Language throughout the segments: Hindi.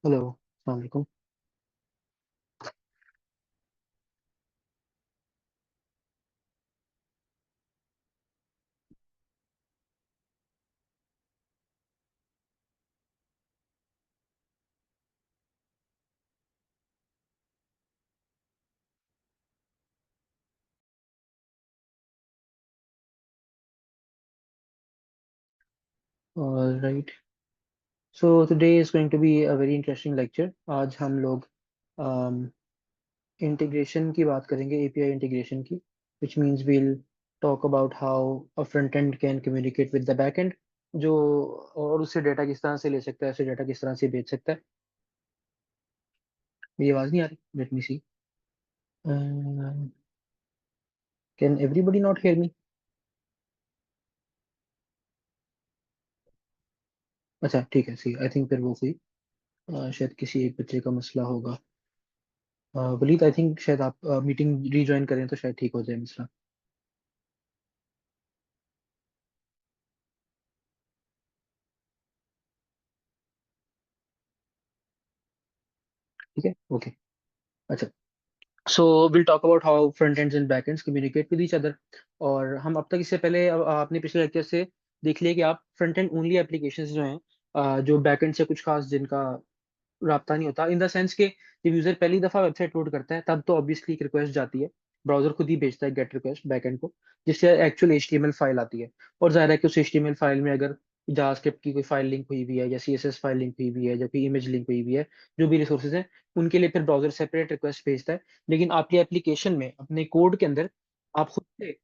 हेलो, अस्सलाम वालेकुम। Right. So today is going to be a very interesting lecture. आज हम लोग इंटीग्रेशन की बात करेंगे, एपीआई इंटीग्रेशन की, which means we'll talk about how a front end can communicate with the back end, जो और उससे डेटा किस तरह से ले सकता है, उससे डेटा किस तरह से भेज सकता है। मेरी आवाज़ नहीं आ रही? Let me see. Can everybody not hear me? अच्छा, ठीक है। सी, आई थिंक फिर वो कोई शायद किसी एक बच्चे का मसला होगा। वलीद, आई थिंक शायद आप मीटिंग रीज्वाइन करें तो शायद ठीक हो जाए मसला। ठीक है, ओके। अच्छा, so will talk about how front ends and back ends communicate with each other. और हम अब तक इससे पहले आपने पिछले लेक्चर से देख लिया कि आप फ्रंट एंड ओनली एप्लीकेशंस जो हैं, जो बैक एंड से कुछ खास जिनका राब्ता नहीं होता, इन द सेंस के जब यूजर पहली दफा वेबसाइट लोड करता है तब तो ऑब्वियसली एक रिक्वेस्ट जाती है। ब्राउजर खुद ही भेजता है गेट रिक्वेस्ट बैकएंड को, जिससे एक्चुअल एचटीएमएल फाइल आती है। और जाहिर है कि उस एचटीएमएल फाइल में अगर जावास्क्रिप्ट की कोई फाइल लिंक हुई हुई है, या सीएसएस फाइल लिंक हुई हुई है, या कोई इमेज लिंक हुई हुई है, जो भी रिसोर्सेज हैं, उनके लिए फिर ब्राउजर सेपरेट रिक्वेस्ट भेजता है। लेकिन आपकी एप्लीकेशन में अपने कोड के अंदर आप खुद से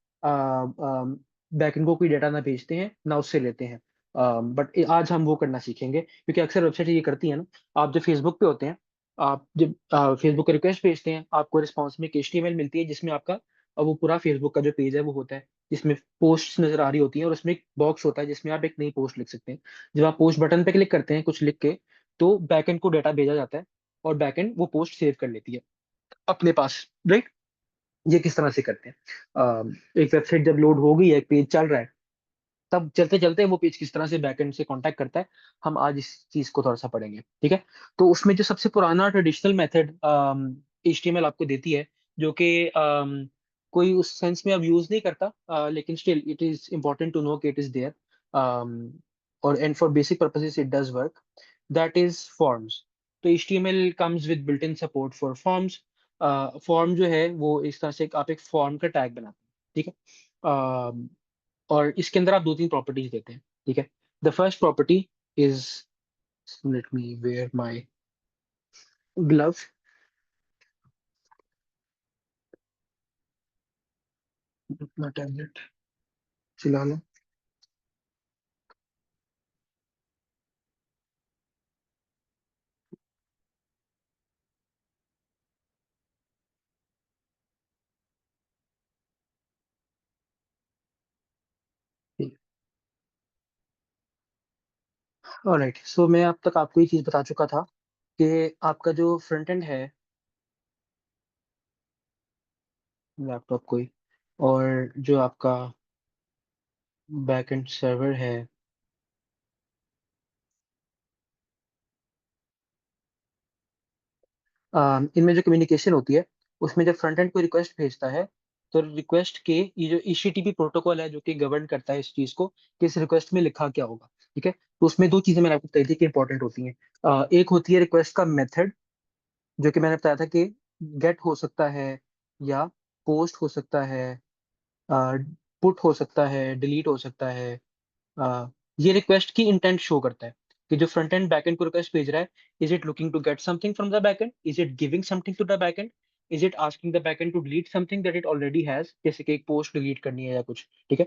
बैकएंड को कोई डाटा ना भेजते हैं ना उससे लेते हैं। बट आज हम वो करना सीखेंगे, क्योंकि अक्सर वेबसाइट ये करती है ना। आप जब फेसबुक पे होते हैं, आप जब फेसबुक का रिक्वेस्ट भेजते हैं, आपको रिस्पांस में एक एचटीएमएल मिलती है जिसमें आपका वो पूरा फेसबुक का जो पेज है वो होता है, जिसमें पोस्ट नजर आ रही होती है, और उसमें एक बॉक्स होता है जिसमें आप एक नई पोस्ट लिख सकते हैं। जब आप पोस्ट बटन पे क्लिक करते हैं कुछ लिख के, तो बैकएंड को डाटा भेजा जाता है, और बैकएंड वो पोस्ट सेव कर लेती है अपने पास। राइट? ये किस तरह से करते हैं? एक वेबसाइट जब लोड हो गई है, एक पेज चल रहा है, तब चलते चलते वो पेज किस तरह से बैकएंड से कांटेक्ट करता है, हम आज इस चीज को थोड़ा सा पढ़ेंगे। ठीक है? तो उसमें जो सबसे पुराना ट्रेडिशनल मेथड एचटीएमएल आपको देती है, जो कि कोई उस सेंस में अब यूज नहीं करता, लेकिन still it is important to know कि इट इज देयर, और and for basic purposes it does work, that is forms. तो HTML comes with built in support for forms. Form जो है वो इस तरह से आप एक फॉर्म का टैग बनाते हैं। ठीक है? और इसके अंदर आप दो तीन प्रॉपर्टीज देते हैं। ठीक है? The first property is, let me wear my glove, अपना टैबलेट चिला लो। ऑलराइट, सो मैं अब तक आपको ये चीज बता चुका था कि आपका जो फ्रंट एंड है लैपटॉप कोई, और जो आपका बैक एंड सर्वर है, इनमें जो कम्युनिकेशन होती है, उसमें जब फ्रंट एंड कोई रिक्वेस्ट भेजता है, तो रिक्वेस्ट के ये जो एचटीटीपी प्रोटोकॉल है जो कि गवर्न करता है इस चीज को, कि इस रिक्वेस्ट में लिखा क्या होगा। ठीक है? तो उसमें दो चीजें मैंने आपको बताई थी कि इंपॉर्टेंट होती हैं। एक होती है रिक्वेस्ट का मेथड, जो कि मैंने बताया था कि गेट हो सकता है, या पोस्ट हो सकता है, पुट हो सकता है, डिलीट हो सकता है। आ, ये रिक्वेस्ट की इंटेंट शो करता है कि जो फ्रंट एंड बैक एंड को रिक्वेस्ट भेज रहा है, is it looking to get something from the back end, is it giving something to the back end, is it asking the back end to delete something that it already has, जैसे कि एक पोस्ट डिलीट करनी है या कुछ। ठीक है?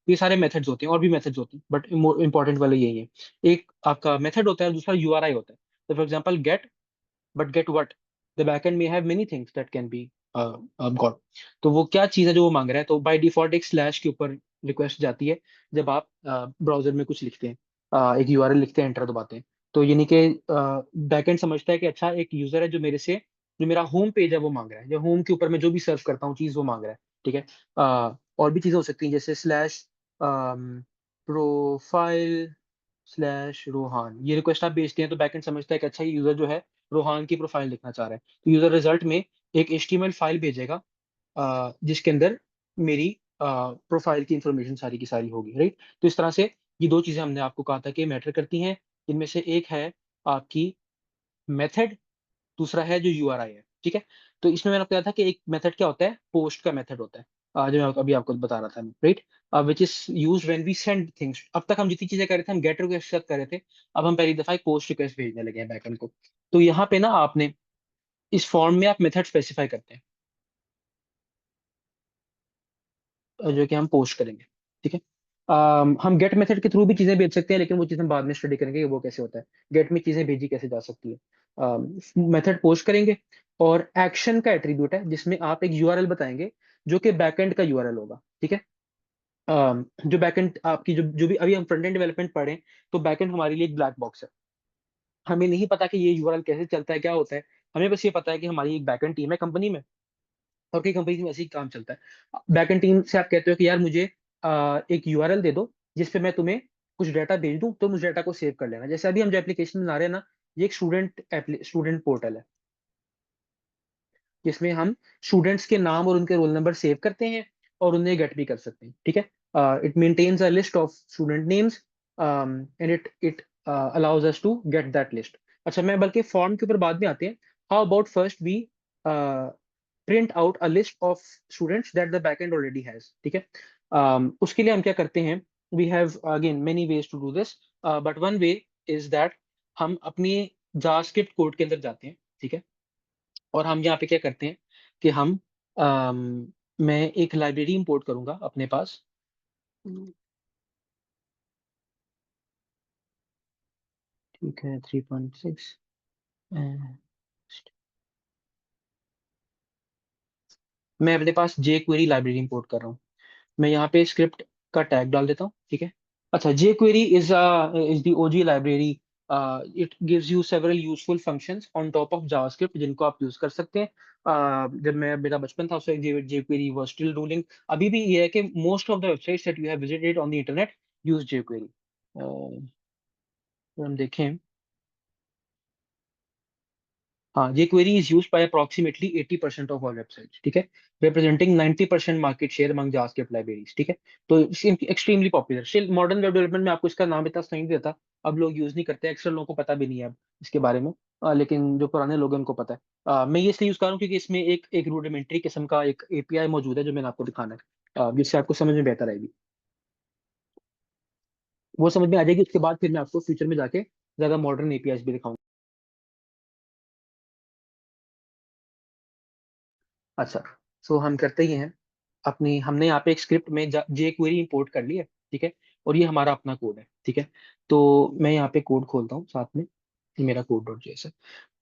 ये सारे मेथड्स होते हैं, और भी मेथड्स होते हैं, बट इंपॉर्टेंट वाले यही है। एक आपका मेथड होता है, दूसरा यूआरआई होता है। तो for example get, but get what? The backend में have many things that can be got. तो वो क्या चीज है जो वो मांग रहा है? तो बाय डिफॉल्ट एक स्लैश के ऊपर रिक्वेस्ट जाती है जब आप ब्राउजर में कुछ लिखते हैं, एक यूआरएल लिखते हैं, एंटर दबाते हैं। तो यानी कि बैकएंड समझता है कि अच्छा, एक यूजर है जो मेरे से, जो मेरा होम पेज है वो मांग रहा है, जो होम के ऊपर मैं जो भी सर्च करता हूँ चीज वो मांग रहा है। ठीक है? और भी चीजें हो सकती हैं, जैसे स्लैश प्रोफाइल स्लैश रोहान, ये रिक्वेस्ट आप भेजते हैं तो बैकएंड समझता है कि अच्छा ये यूजर जो है रोहान की प्रोफाइल लिखना चाह रहा है, तो यूजर रिजल्ट में एक एचटीएमएल फाइल भेजेगा जिसके अंदर मेरी प्रोफाइल की इंफॉर्मेशन सारी की सारी होगी, राइट। तो इस तरह से ये दो चीजें हमने आपको कहा था कि मैटर करती हैं। इनमें से एक है आपकी मेथड, दूसरा है जो यूआरआई है, ठीक है। तो इसमें मैंने बताया था कि एक मेथड क्या होता है, पोस्ट का मेथड होता है, जो मैं अभी आपको बता रहा था, right, which is use when we send things. अब तक हम जितनी चीजें कर रहे थे हम गेट रिक्वेस्ट कर रहे थे, अब हम पहली दफा एक पोस्ट रिक्वेस्ट भेजने लगे हैं बैकएंड को। तो यहाँ पे ना आपने इस फॉर्म में आप मेथड स्पेसिफाई करते हैं जो कि हम पोस्ट करेंगे, ठीक है। हम गेट मेथड के थ्रू भी चीजें भेज सकते हैं, लेकिन वो चीज़ हम बाद में स्टडी करेंगे कि वो कैसे होता है, गेट में चीजें भेजी कैसे जा सकती है। मेथड पोस्ट करेंगे और एक्शन का एट्रीब्यूट है जिसमें आप एक यूआरएल बताएंगे जो कि बैकएंड का यूआरएल होगा, ठीक है। जो बैकएंड आपकी जो भी अभी हम फ्रंट एंड डेवलपमेंट पढ़े, तो बैकएंड हमारे लिए एक ब्लैक बॉक्स है। हमें नहीं पता कि ये यूआरएल कैसे चलता है, क्या होता है। हमें बस ये पता है कि हमारी एक बैकएंड टीम है कंपनी में, और कई कंपनी में ऐसे ही काम चलता है। बैकएंड टीम से आप कहते हो कि यार मुझे एक यूआरएल दे दो जिस पे मैं तुम्हें कुछ डाटा भेज दूं, तो उस डाटा को सेव कर लेना। जैसे अभी हम जो एप्लीकेशन बना रहे हैं ना, ये एक स्टूडेंट पोर्टल है जिसमें हम स्टूडेंट्स के नाम और उनके रोल नंबर सेव करते हैं और उन्हें गेट भी कर सकते हैं, ठीक है। It maintains a list of student names and it allows us to get that list. अच्छा, मैं बल्कि फॉर्म के ऊपर बाद में आते हैं। How about first we print out a list of students that the backend already has, ठीक है। उसके लिए हम क्या करते हैं, we have again many ways to do this, but one way is that हम अपनी जावास्क्रिप्ट कोड के अंदर जाते हैं, ठीक है। और हम यहाँ पे क्या करते हैं कि हम मैं एक लाइब्रेरी इंपोर्ट करूंगा अपने पास। ठीक है, 3.6। मैं अपने पास जे क्वेरी लाइब्रेरी इंपोर्ट कर रहा हूँ। मैं यहाँ पे स्क्रिप्ट का टैग डाल देता हूँ, ठीक है। अच्छा, jQuery is the OG library. It gives you several useful functions on top of JavaScript जिनको आप यूज कर सकते हैं। जब मैं मेरा बचपन था उस वक्त jQuery वाज स्टिल रूलिंग। अभी भी ये है कि most of the websites that you have visited on the internet use jQuery। तो हम देखें, हाँ, ये query is used by approximately 80% of all websites, ठीक है, representing 90% market share among JavaScript libraries, ठीक है। तो extremely popular still modern web development में। आपको इसका नाम इतना नहीं देता, अब लोग यूज नहीं करते, अक्सर लोगों को पता भी नहीं है अब इसके बारे में। लेकिन जो पुराने लोग हैं उनको पता है। मैं ये इसलिए यूज कर रहा हूँ क्योंकि इसमें एक रूडिमेंट्री किस्म का एक एपीआई मौजूद है जो मैंने आपको दिखाना है, जिससे आपको समझ में बेहतर आएगी। वो समझ में आ जाएगी, उसके बाद फिर मैं आपको फ्यूचर में जाके ज्यादा मॉडर्न एपीआई भी दिखाऊंगा। अच्छा, सो हम करते ही हैं अपनी, हमने यहाँ पे एक स्क्रिप्ट में जे क्वेरी इंपोर्ट कर ली है, ठीक है। और ये हमारा अपना कोड है, ठीक है। तो मैं यहाँ पे कोड खोलता हूँ साथ में, ये मेरा कोड डॉट जेएस है।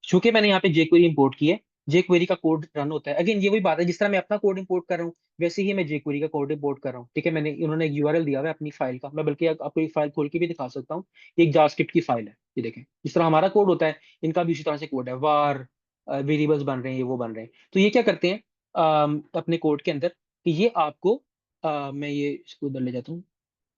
चूंकि मैंने यहाँ पे जे क्वेरी इंपोर्ट की है, जे क्वेरी का कोड रन होता है। अगेन ये वही बात है, जिस तरह मैं अपना कोड इंपोर्ट कर रहा हूँ वैसे ही मैं जे क्वेरी का कोड इंपोर्ट कर रहा हूँ, ठीक है। मैंने उन्होंने एक यूआरएल दिया हुआ है अपनी फाइल का, मैं बल्कि आपको एक फाइल खोल के भी दिखा सकता हूँ। ये एक जावास्क्रिप्ट की फाइल है, ये देखें, जिस तरह हमारा कोड होता है इनका भी उसी तरह से कोड है। वार वेरिएबल्स बन रहे हैं, ये वो बन रहे हैं। तो ये क्या करते हैं अपने कोड के अंदर कि ये आपको मैं ये इसको उधर ले जाता हूँ,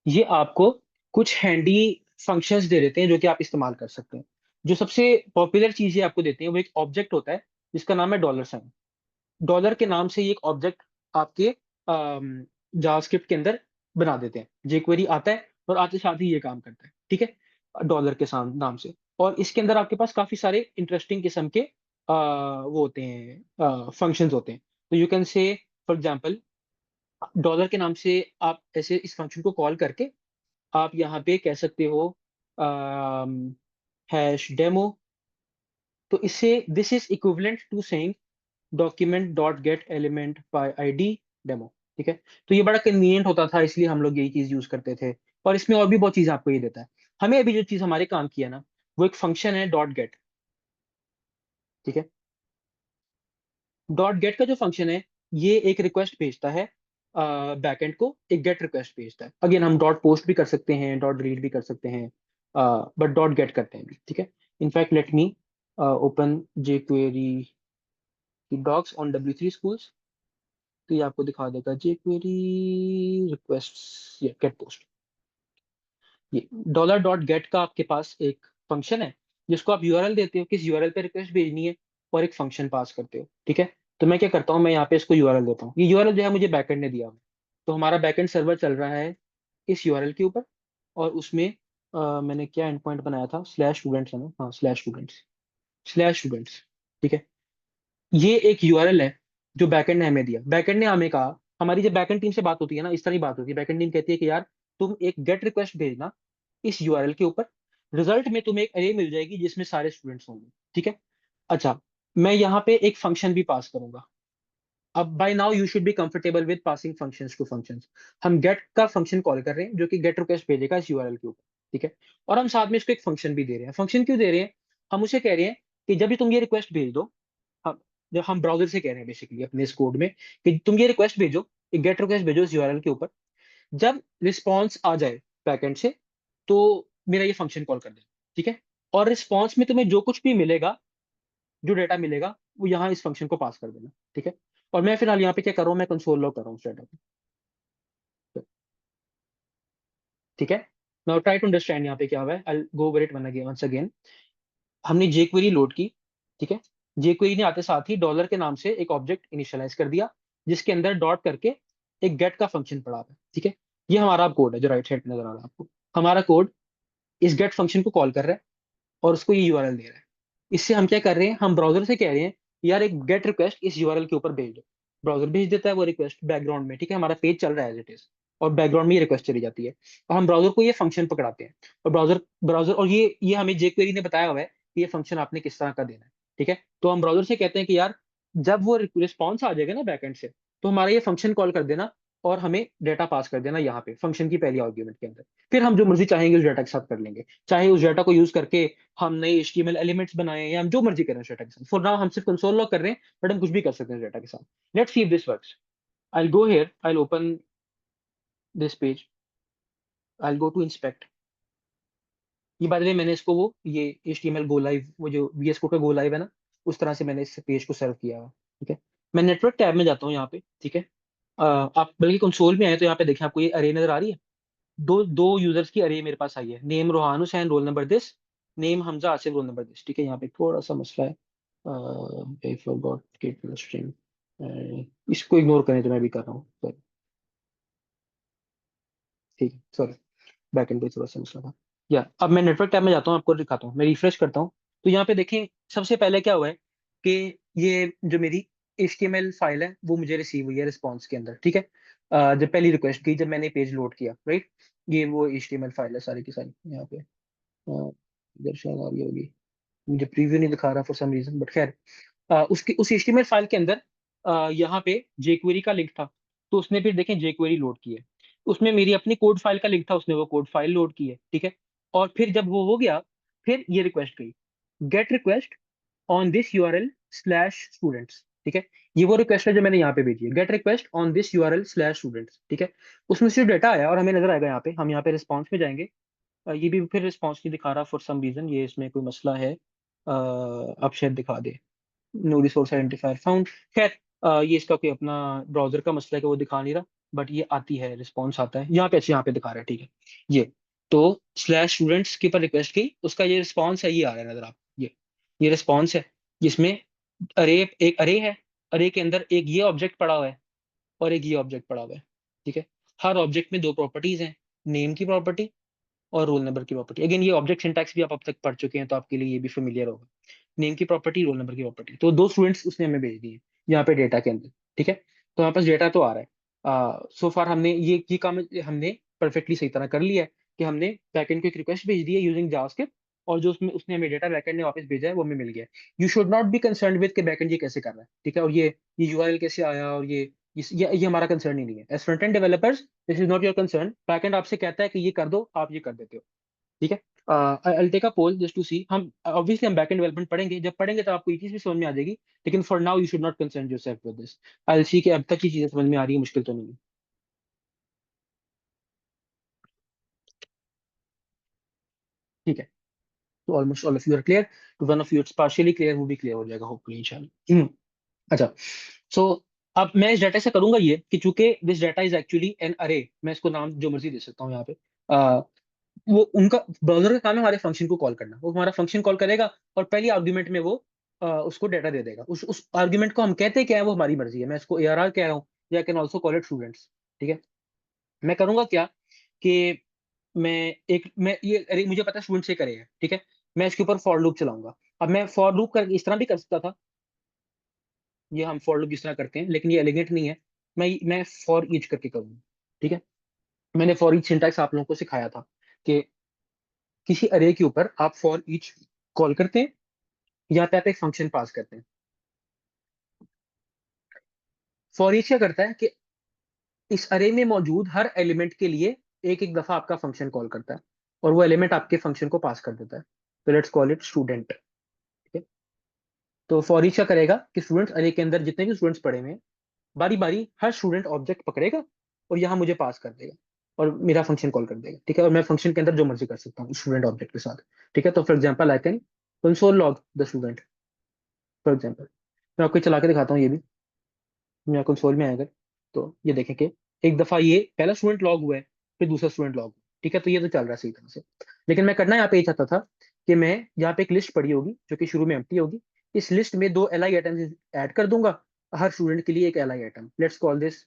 ये आपको कुछ हैंडी फंक्शंस दे देते हैं जो कि आप इस्तेमाल कर सकते हैं। जो सबसे पॉपुलर चीज ये आपको देते हैं वो एक ऑब्जेक्ट होता है जिसका नाम है डॉलर साइन। डॉलर के नाम से ये एक ऑब्जेक्ट आपके जावास्क्रिप्ट के अंदर बना देते हैं। jQuery आता है और आते साथ ही ये काम करता है, ठीक है, डॉलर के नाम से। और इसके अंदर आपके पास काफी सारे इंटरेस्टिंग किस्म के वो होते हैं, फंक्शंस होते हैं। तो you can say for example, dollar के नाम से आप ऐसे इस फंक्शन को कॉल करके आप यहाँ पे कह सकते हो हैश डेमो। तो इससे this is equivalent to saying document dot get element by ID demo, ठीक है। तो ये बड़ा कन्वीनियंट होता था, इसलिए हम लोग यही चीज यूज करते थे। और इसमें और भी बहुत चीज आपको ये देता है। हमें अभी जो चीज हमारे काम की है ना, वो एक फंक्शन है डॉट गेट, ठीक है। डॉट गेट का जो फंक्शन है, ये एक रिक्वेस्ट भेजता है बैकएंड को, एक गेट रिक्वेस्ट भेजता है। अगेन हम डॉट पोस्ट भी कर सकते हैं, डॉट रीड भी कर सकते हैं, बट डॉट गेट करते हैं, ठीक है। इनफैक्ट लेट मी ओपन जे क्वेरी की डॉक्स ऑन W3 स्कूल्स। तो ये आपको दिखा देगा जे क्वेरी रिक्वेस्ट गेट पोस्ट। ये डॉलर डॉट गेट का आपके पास एक फंक्शन है जिसको आप यूआरएल देते हो, किस यूआरएल पे रिक्वेस्ट भेजनी है, और एक फंक्शन पास करते हो। ठीक है, तो मैं क्या करता हूँ, मैं यहाँ पे इसको यूआरएल देता हूँ। ये यूआरएल जो है मुझे बैकएंड ने दिया हुआ है। तो हमारा बैकएंड सर्वर चल रहा है इस यूआरएल के ऊपर, और उसमें मैंने क्या एंड पॉइंट बनाया था, स्लैश स्टूडेंट्स है ना, हाँ स्लैश स्टूडेंट्स, स्लैश स्टूडेंट्स। ठीक है, ये एक यूआरएल है जो बैकएंड ने हमें दिया। बैकएंड ने हमें कहा, हमारी जब बैकएंड टीम से बात होती है ना, इस तरह की बात होती है, बैकएंड टीम कहती है कि यार तुम एक गेट रिक्वेस्ट भेजना इस यूआरएल के ऊपर, रिजल्ट में तुम्हें एक अरे मिल जाएगी जिसमें सारे स्टूडेंट्स होंगे। ठीक है, अच्छा, मैं यहाँ पे एक फंक्शन भी पास करूंगा। अब by now you should be comfortable with passing functions to functions. हम गेट का फंक्शन कॉल कर रहे हैं जो कि गेट रिक्वेस्ट भेजेगा इस यूआरएल के ऊपर। ठीक है, और हम साथ में इसको एक फंक्शन भी दे रहे हैं। फंक्शन क्यों दे रहे हैं, हम उसे कह रहे हैं कि जब भी तुम ये रिक्वेस्ट भेज दो, हम जब हम ब्राउजर से कह रहे हैं बेसिकली अपने इस कोड में कि तुम ये रिक्वेस्ट भेजो, एक गेट रिक्वेस्ट भेजो इस यूआरएल के ऊपर, जब रिस्पॉन्स आ जाए बैकएंड से तो मेरा ये फंक्शन कॉल कर देना। ठीक है, और रिस्पॉन्स में तुम्हें जो कुछ भी मिलेगा, जो डेटा मिलेगा, वो यहाँ इस फंक्शन को पास कर देना। ठीक है, और मैं फिलहाल यहाँ पे क्या कर रहा हूँ, मैं कंसोल लॉग कर रहा हूँ उस डेटा को। ठीक है, नाउ ट्राई टू अंडरस्टैंड यहाँ पे क्या हुआ है। I go over it once again. हमने jQuery लोड की। ठीक है, jQuery ने आते साथ ही डॉलर के नाम से एक ऑब्जेक्ट इनिशियलाइज कर दिया जिसके अंदर डॉट करके एक गेट का फंक्शन पड़ा हुआ है। ठीक है, ये हमारा कोड है जो राइट साइड पे नजर आ रहा है आपको। हमारा कोड इस गेट फंक्शन को कॉल कर रहा है और उसको ये यूआरएल दे रहा है। इससे हम क्या कर रहे हैं, हम ब्राउजर से कह रहे हैं यार एक गेट रिक्वेस्ट इस यूआरएल के ऊपर भेज दो। ब्राउजर भेज देता है वो रिक्वेस्ट बैकग्राउंड में। ठीक है, हमारा पेज चल रहा है एज इट इज, और बैकग्राउंड में ये रिक्वेस्ट चली जाती है, और हम ब्राउजर को ये फंक्शन पकड़ाते हैं। और ब्राउजर ब्राउजर और ये हमें jQuery ने बताया हुआ है कि ये फंक्शन आपने किस तरह का देना है। ठीक है, तो हम ब्राउजर से कहते हैं कि यार जब वो रिस्पॉन्स आ जाएगा ना बैकएंड से, तो हमारा ये फंक्शन कॉल कर देना और हमें डेटा पास कर देना यहाँ पे फंक्शन की पहली आर्ग्यूमेंट के अंदर। फिर हम जो मर्जी चाहेंगे उस डेटा के साथ कर लेंगे, चाहे उस डेटा को यूज करके हम नए HTML एलिमेंट्स बनाए या हम जो मर्जी करें उस डेटा के साथ। फॉर नाउ हम सिर्फ कंसोल लॉग कर रहे हैं, बट हम कुछ भी कर सकते हैं डेटा के साथ। Let's see if this works. I go here, I open this page, I go to inspect. ये बाय द वे मैंने इसको वो ये HTML गो लाइव, वो जो VS Code का गो लाइव है ना, उस तरह से मैंने इस पेज को सर्व किया है। ठीक है, मैं नेटवर्क टैब में जाता हूँ यहाँ पे। ठीक है, आप बल्कि कंसोल में आए तो यहाँ पे देखें, आपको ये अरे नजर आ रही है। दो दो यूजर्स की अरे मेरे पास आई है, name Rohan Hussain roll number this, name Hamza Asif roll number this. ठीक है, यहाँ पे थोड़ा सा मसला है, आई फॉरगॉट गेट स्ट्रिंग, इसको इग्नोर करें तो मैं भी कर रहा हूँ, sorry, ठीक है सॉरी, बैकएंड पे थोड़ा सा मसला था। या अब मैं नेटवर्क टैब में जाता हूँ, आपको दिखाता हूँ, मैं रिफ्रेश करता हूँ। तो यहाँ पे देखें, सबसे पहले क्या हुआ है कि ये जो मेरी HTML फाइल है वो मुझे रिसीव हुई है रिस्पॉन्स के अंदर। ठीक है, जब पहली रिक्वेस्ट की, जब मैंने पेज लोड किया, राइट, ये वो HTML फाइल है सारी की सारी यहाँ पे। इधर शायद आ रही होगी, मुझे प्रीव्यू नहीं दिखा रहा फॉर सम रीजन, बट खैर उसकी उस HTML फाइल के अंदर यहाँ पे jQuery का लिंक था। तो उसने फिर देखें jQuery लोड की है, उसमें मेरी अपनी कोड फाइल का लिंक था, उसने वो कोड फाइल लोड की है। ठीक है, और फिर जब वो हो गया, फिर ये रिक्वेस्ट गई, gate request on this URL slash students. ठीक है, ये वो रिक्वेस्ट है जो मैंने यहाँ पे भेजी है, gate request on this URL slash students. ठीक है, उसमें से डाटा आया और हमें नजर आएगा यहाँ पे, हम यहाँ पे रिस्पॉन्स में जाएंगे। ये भी फिर रिस्पॉन्स नहीं दिखा रहा फॉर सम रीजन, ये इसमें कोई मसला है। अब शायद दिखा दे, नो रिसोर्स आइडेंटिफायर फाउंड। खैर ये इसका कोई अपना ब्राउजर का मसला है कि वो दिखा नहीं रहा, बट ये आती है, रिस्पॉन्स आता है यहाँ पे, अच्छे यहाँ पे दिखा रहा है। ठीक है, ये तो स्लैश स्टूडेंट्स के ऊपर रिक्वेस्ट की, उसका ये रिस्पॉन्स है, ये आ रहा है नजर आप, ये रिस्पॉन्स है जिसमें अरे, एक अरे है, अरे के अंदर एक ये ऑब्जेक्ट पड़ा हुआ है और एक ये ऑब्जेक्ट पड़ा हुआ है। ठीक है, हर ऑब्जेक्ट में दो प्रॉपर्टीज हैं, नेम की प्रॉपर्टी और रोल नंबर की प्रॉपर्टी। अगेन ये ऑब्जेक्ट सिंटैक्स भी आप अब तक पढ़ चुके हैं तो आपके लिए ये भी फेमिलियर होगा। नेम की प्रॉपर्टी, रोल नंबर की प्रॉपर्टी, तो दो स्टूडेंट्स उसने हमें भेज दिए यहाँ पे डेटा के अंदर। ठीक है, तो हमारे पास डेटा तो आ रहा है। सो फार हमने ये काम हमने परफेक्टली सही तरह कर लिया है कि हमने बैकएंड को एक रिक्वेस्ट भेज दी है यूजिंग जावास्क्रिप्ट, और जो उसमें उसने हमें डेटा बैकएंड ने वापस भेजा है वो हमें मिल गया है। You should not be concern with कि बैकएंड ये कैसे कर रहा है। ठीक है, और ये यूआरएल कैसे आया, और ये हमारा कंसर्न ही नहीं है। As front end developers this is not your concern. Backend आपसे कहता है कि ये कर दो, आप ये कर देते हो। ठीक है, I take a poll just to see, हम ऑब्वियसली हम बैकएंड डेवलपमेंट पढ़ेंगे, जब पढ़ेंगे तो आपको ये चीज भी समझ में आ जाएगी, लेकिन for now you should not concern yourself with this. I see कि अब तक की चीजें समझ में आ रही है, मुश्किल तो नहीं है। ठीक है, तो almost all of you are clear, to one of you it's partially clear, वो भी क्लियर हो जाएगा होपफुली इंशाल्लाह। अच्छा, सो अब मैं इस डाटा से करूंगा ये कि चूंकि this data is actually an अरे, मैं इसको नाम जो मर्जी दे सकता हूँ यहाँ पे, वो उनका ब्राउजर का काम है हमारे फंक्शन को कॉल करना। वो हमारा फंक्शन कॉल करेगा और पहली आर्ग्यूमेंट में वो उसको डाटा दे देगा। उस आर्ग्यूमेंट को हम कहते हैं क्या है, वो हमारी मर्जी है। मैं इसको ARR कह रहा हूँ, या can also call it students. ठीक है। मैं करूंगा क्या कि मैं मैं ये, अरे मुझे पता है स्टूडेंट से करेगा, ठीक है। मैं इसके ऊपर फॉर लूप चलाऊंगा। अब मैं फॉर लूप कर इस तरह भी कर सकता था, ये हम फॉर लूप जिस तरह करते हैं, लेकिन ये एलिगेंट नहीं है। मैं फॉर ईच करके करूंगा। ठीक है। मैंने फॉर ईच सिंटैक्स आप लोगों को सिखाया था कि किसी अरे के ऊपर आप फॉर ईच कॉल करते हैं, यहाँ पे आप एक फंक्शन पास करते हैं। फॉर ईच क्या करता है कि इस अरे में मौजूद हर एलिमेंट के लिए एक एक दफा आपका फंक्शन कॉल करता है, और वो एलिमेंट आपके फंक्शन को पास कर देता है। तो लेट्स कॉल इट स्टूडेंट। ठीक है। तो फॉर ईच क्या करेगा कि स्टूडेंट्स अरे के अंदर जितने भी स्टूडेंट्स पढ़े हुए हैं, बारी बारी हर स्टूडेंट ऑब्जेक्ट पकड़ेगा और यहाँ मुझे पास कर देगा, और मेरा फंक्शन कॉल कर देगा। ठीक है। और मैं फंक्शन के अंदर जो मर्जी कर सकता हूँ स्टूडेंट ऑब्जेक्ट के साथ। ठीक है। तो for example I can console log the student, for example. मैं आपको चला के दिखाता हूँ ये भी। मैं कंसोल में आएगा तो ये देखें कि एक दफा ये पहला स्टूडेंट लॉग हुआ है, फिर दूसरा स्टूडेंट लॉग हुआ। ठीक है। तो ये तो चल रहा है सही तरह से। लेकिन मैं करना यहाँ पे ये चाहता था कि मैं यहाँ पे एक लिस्ट पड़ी होगी जो कि शुरू में एम्प्टी होगी। इस लिस्ट में दो एल आई आइटम्स ऐड कर दूंगा, हर स्टूडेंट के लिए एक L I item. Let's call this